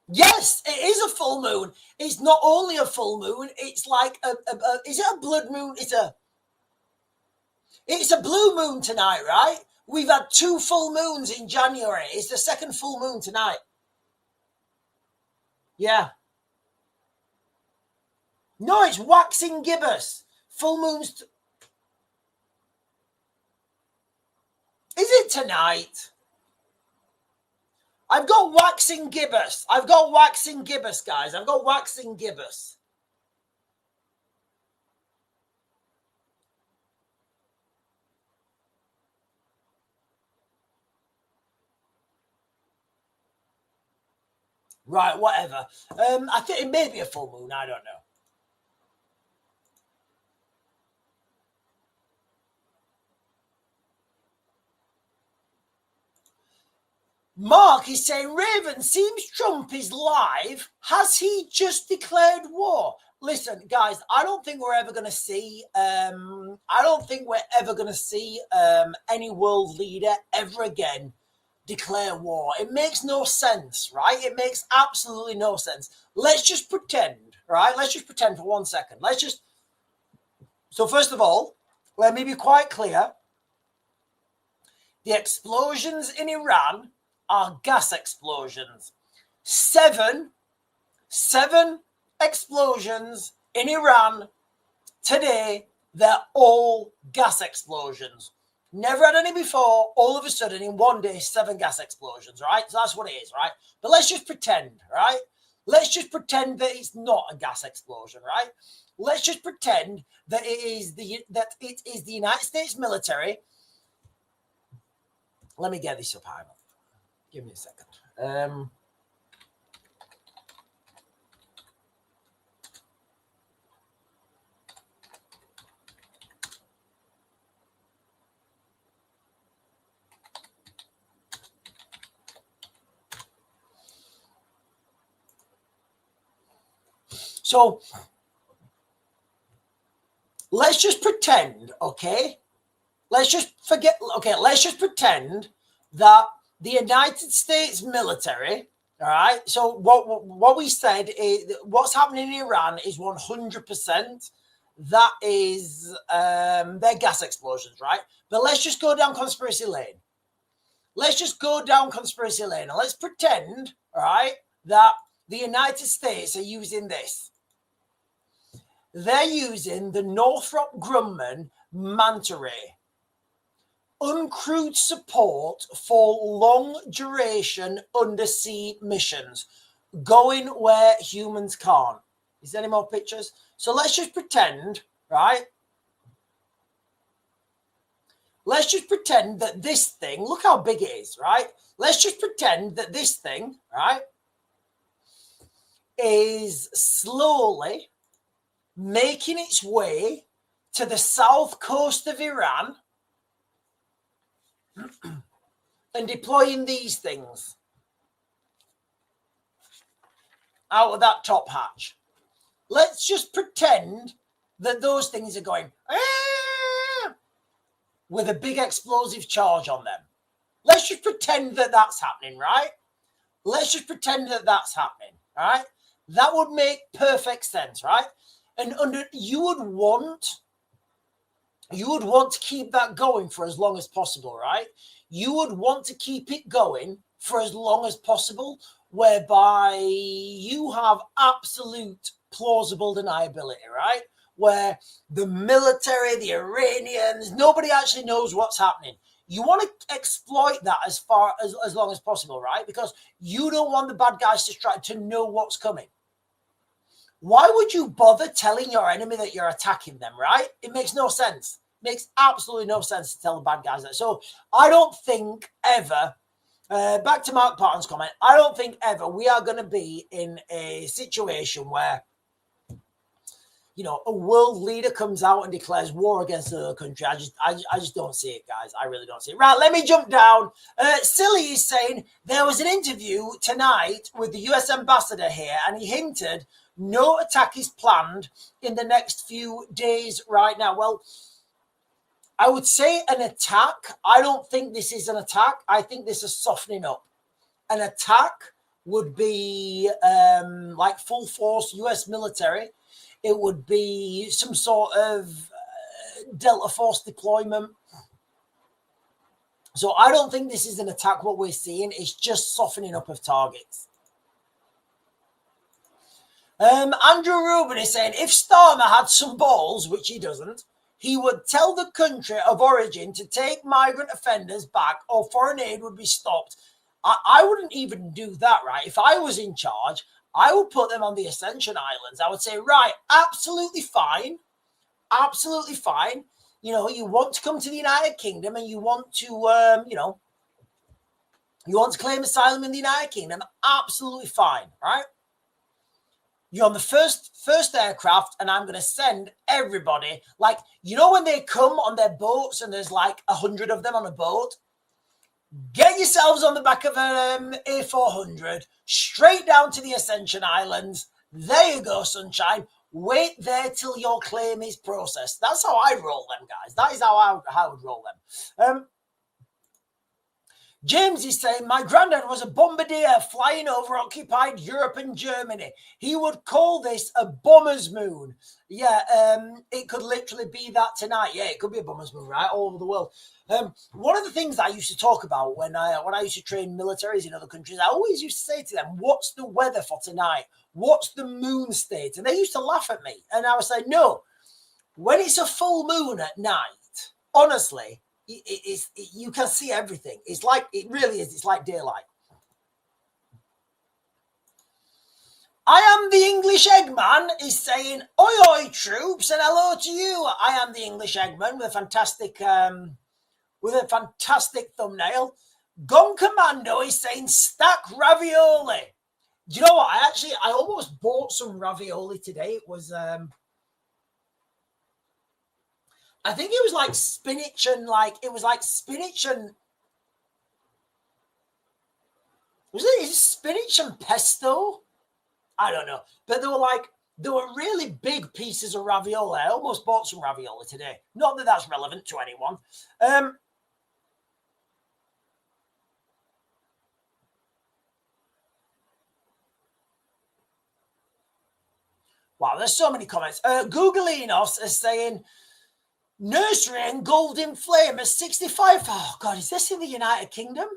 Yes, it is a full moon. It's not only a full moon. It's like is it a blood moon? It's a blue moon tonight, right? We've had 2 full moons in January. It's the second full moon tonight. Yeah. No, it's waxing gibbous. Full moons. Is it tonight? I've got waxing gibbous. Guys. I've got waxing gibbous. Right, whatever. I think it may be a full moon. I don't know. Mark is saying, Raven, seems Trump is live. Has he just declared war? listen, guys, I don't think we're ever going to see. Any world leader ever again declare war. It makes no sense, right? It makes absolutely no sense. Let's just pretend, right? Let's just pretend for 1 second. So first of all, let me be quite clear. The explosions in Iran are gas explosions. Seven explosions in Iran today, they're all gas explosions. Never had any before. All of a sudden, in one day, 7 gas explosions, right? So that's what it is, right? But let's just pretend, right? Let's just pretend that it's not a gas explosion, right? Let's just pretend that it is the United States military. Let me get this up, Hyman. Give me a second. So let's just pretend, okay? Let's just pretend that the United States military, all right? So what we said is what's happening in Iran is 100%. That is their gas explosions, right? But let's just go down conspiracy lane. And let's pretend, all right, that the United States are using this. They're using the Northrop Grumman manta ray, uncrewed support for long duration undersea missions, going where humans can't. Is there any more pictures? So let's just pretend, right? Let's just pretend that this thing, look how big it is, right? Let's just pretend that this thing, right, is slowly making its way to the south coast of Iran and deploying these things out of that top hatch. Let's just pretend that those things are going with a big explosive charge on them. Let's just pretend that that's happening, right? Let's just pretend that that's happening, right? That would make perfect sense, right? And you would want to keep that going for as long as possible, right? You would want to keep it going for as long as possible, whereby you have absolute plausible deniability, right? Where the military, the Iranians, nobody actually knows what's happening. You want to exploit that as long as possible, right? Because you don't want the bad guys to know what's coming. Why would you bother telling your enemy that you're attacking them, right? It makes no sense. It makes absolutely no sense to tell the bad guys that. So I don't think ever, back to Mark Patton's comment, I don't think ever we are going to be in a situation where, you know, a world leader comes out and declares war against another country. I just don't see it, guys. I really don't see it. Right, let me jump down. Silly is saying there was an interview tonight with the US ambassador here, and he hinted no attack is planned in the next few days right now. Well, I would say an attack. I don't think this is an attack. I think this is softening up. An attack would be like full force US military. It would be some sort of Delta Force deployment. So I don't think this is an attack. What we're seeing is just softening up of targets. Andrew Rubin is saying, if Starmer had some balls, which he doesn't, he would tell the country of origin to take migrant offenders back or foreign aid would be stopped. I wouldn't even do that, right? If I was in charge, I would put them on the Ascension Islands. I would say, right, absolutely fine. Absolutely fine. You know, you want to come to the United Kingdom and you want to, you want to claim asylum in the United Kingdom. Absolutely fine, right? You're on the first aircraft, and I'm going to send everybody. Like, you know, when they come on their boats and there's like 100 of them on a boat, get yourselves on the back of an A400, straight down to the Ascension Islands. There you go, sunshine. Wait there till your claim is processed. That's how I roll them, guys. That is how I would roll them. James is saying, my granddad was a bombardier flying over occupied Europe and Germany. He would call this a bomber's moon. Yeah, it could literally be that tonight. Yeah, it could be a bomber's moon, right? All over the world. One of the things I used to talk about when I used to train militaries in other countries, I always used to say to them, what's the weather for tonight? What's the moon state? And they used to laugh at me. And I would say, no, when it's a full moon at night, honestly, you can see everything. It's like, it really is. It's like daylight. I am the English Eggman is saying, oi, oi, troops, and hello to you. I am the English Eggman with a fantastic thumbnail. Gone Commando is saying, stack ravioli. Do you know what? I almost bought some ravioli today. It was, I think it was like spinach and is it spinach and pesto? I don't know. But they were really big pieces of ravioli. I almost bought some ravioli today. Not that that's relevant to anyone. Wow, there's so many comments. Googleinos is saying, nursery and Golden Flame is 65. Oh, God, is this in the United Kingdom?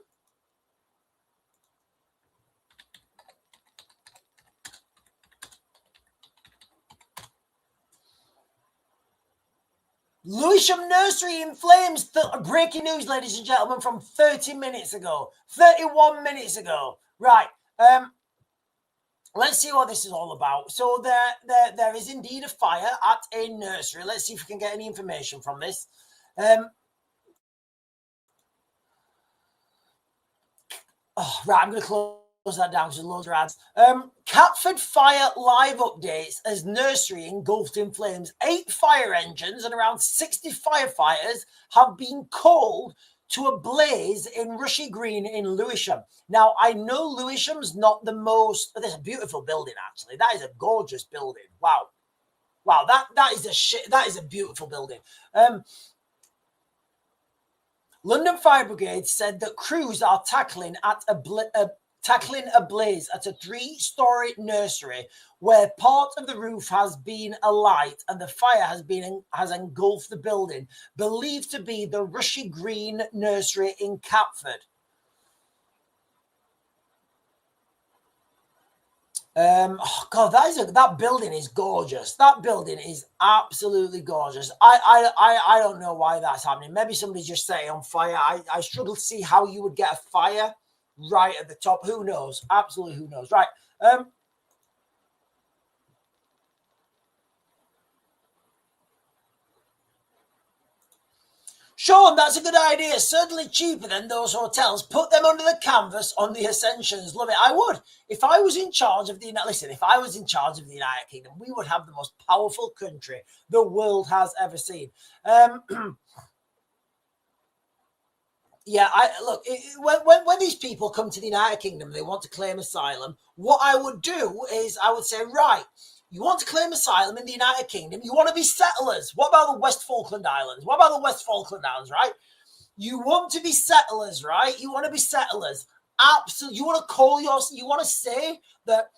Lewisham Nursery in flames. Breaking news, ladies and gentlemen, from 30 minutes ago. 31 minutes ago. Right. Let's see what this is all about. So there is indeed a fire at a nursery. Let's see if we can get any information from this. Right, I'm going to close that down because there's loads of ads. Catford fire live updates as nursery engulfed in flames. 8 fire engines and around 60 firefighters have been called to a blaze in Rushy Green in Lewisham. Now, I know Lewisham's not the most, but there's a beautiful building, actually. That is a gorgeous building. Wow. Wow, that is a beautiful building. London Fire Brigade said that crews are tackling a blaze at a 3-story nursery where part of the roof has been alight and the fire has engulfed the building, believed to be the Rushy Green Nursery in Catford. Oh God, that building is gorgeous. That building is absolutely gorgeous. I don't know why that's happening. Maybe somebody's just setting on fire. I struggle to see how you would get a fire right at the top. Who knows? Absolutely, who knows? Right. Sean, that's a good idea. Certainly cheaper than those hotels. Put them under the canvas on the Ascensions. Love it. I would. If I was in charge of the United Kingdom, we would have the most powerful country the world has ever seen. Yeah, when these people come to the United Kingdom, they want to claim asylum. What I would do is I would say, right, you want to claim asylum in the United Kingdom, you want to be settlers. What about the West Falkland Islands? What about the West Falkland Islands, right? You want to be settlers, right? You want to be settlers. Absolutely. You want to say that,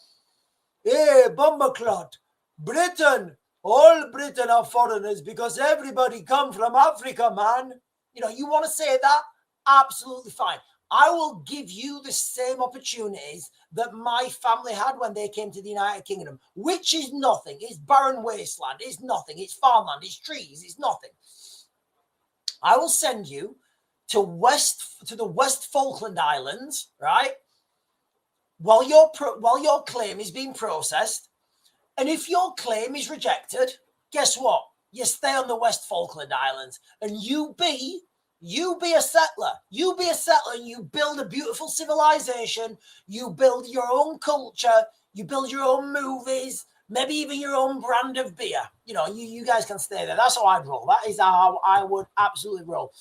hey, Bomberclot, Britain, all Britain are foreigners because everybody come from Africa, man. You know, you want to say that? Absolutely fine. I will give you the same opportunities that my family had when they came to the United Kingdom, which is nothing. It's barren wasteland. It's nothing. It's farmland. It's trees. It's nothing. I will send you to the West Falkland Islands, right? While your claim is being processed, and if your claim is rejected, guess what? You stay on the West Falkland Islands, and you be a settler. You be a settler and you build a beautiful civilization. You build your own culture. You build your own movies, maybe even your own brand of beer. You know, you guys can stay there. That's how I'd roll. That is how I would absolutely roll.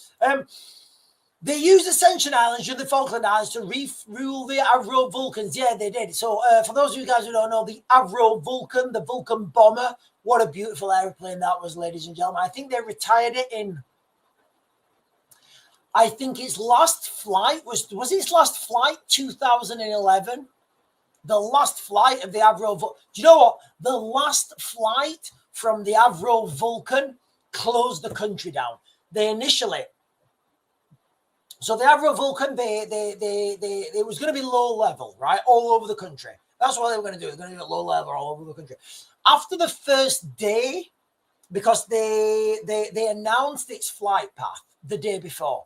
They used Ascension Islands and the Falkland Islands to rule the Avro Vulcans. Yeah, they did. So for those of you guys who don't know, the Avro Vulcan, the Vulcan bomber, what a beautiful airplane that was, ladies and gentlemen. I think they retired it in, I think its last flight was its last flight 2011? The last flight of the Avro Vulcan. Do you know what? The last flight from the Avro Vulcan closed the country down. They initially... So the Avro Vulcan, it was going to be low level, right, all over the country. That's what they were going to do. They're going to do it low level all over the country. After the first day, because they announced its flight path the day before.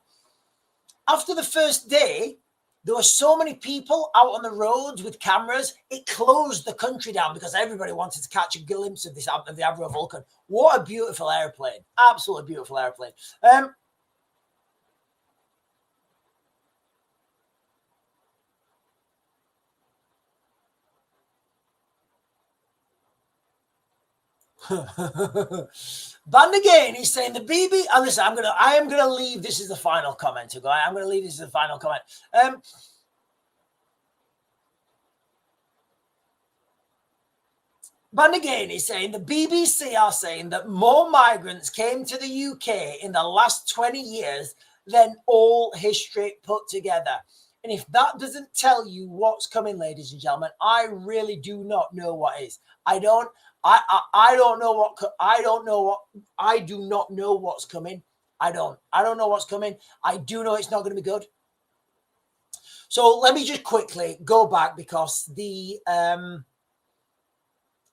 After the first day, there were so many people out on the roads with cameras, it closed the country down because everybody wanted to catch a glimpse of the Avro Vulcan. What a beautiful airplane! Absolutely beautiful airplane. Band again, he's saying the BB. And listen, I am gonna leave. This is the final comment. I'm gonna leave this as the final comment. Band again, he's saying the BBC are saying that more migrants came to the UK in the last 20 years than all history put together. And if that doesn't tell you what's coming, ladies and gentlemen, I really do not know what is. I do not know what's coming. I don't know what's coming. I do know it's not going to be good. So let me just quickly go back because the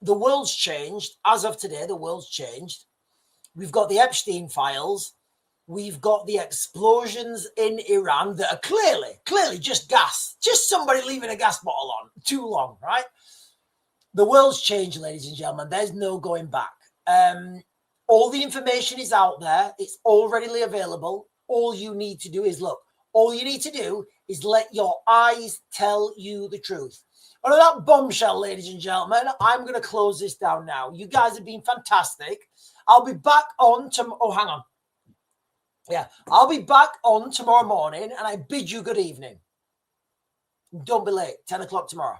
world's changed. As of today, the world's changed. We've got the Epstein files. We've got the explosions in Iran that are clearly just gas. Just somebody leaving a gas bottle on too long, right? The world's changed, ladies and gentlemen. There's no going back. All the information is out there. It's all readily available. All you need to do is look. All you need to do is let your eyes tell you the truth. On that bombshell, ladies and gentlemen, I'm going to close this down now. You guys have been fantastic. I'll be back on tomorrow. Oh, hang on. Yeah, I'll be back on tomorrow morning, and I bid you good evening. Don't be late. 10 o'clock tomorrow.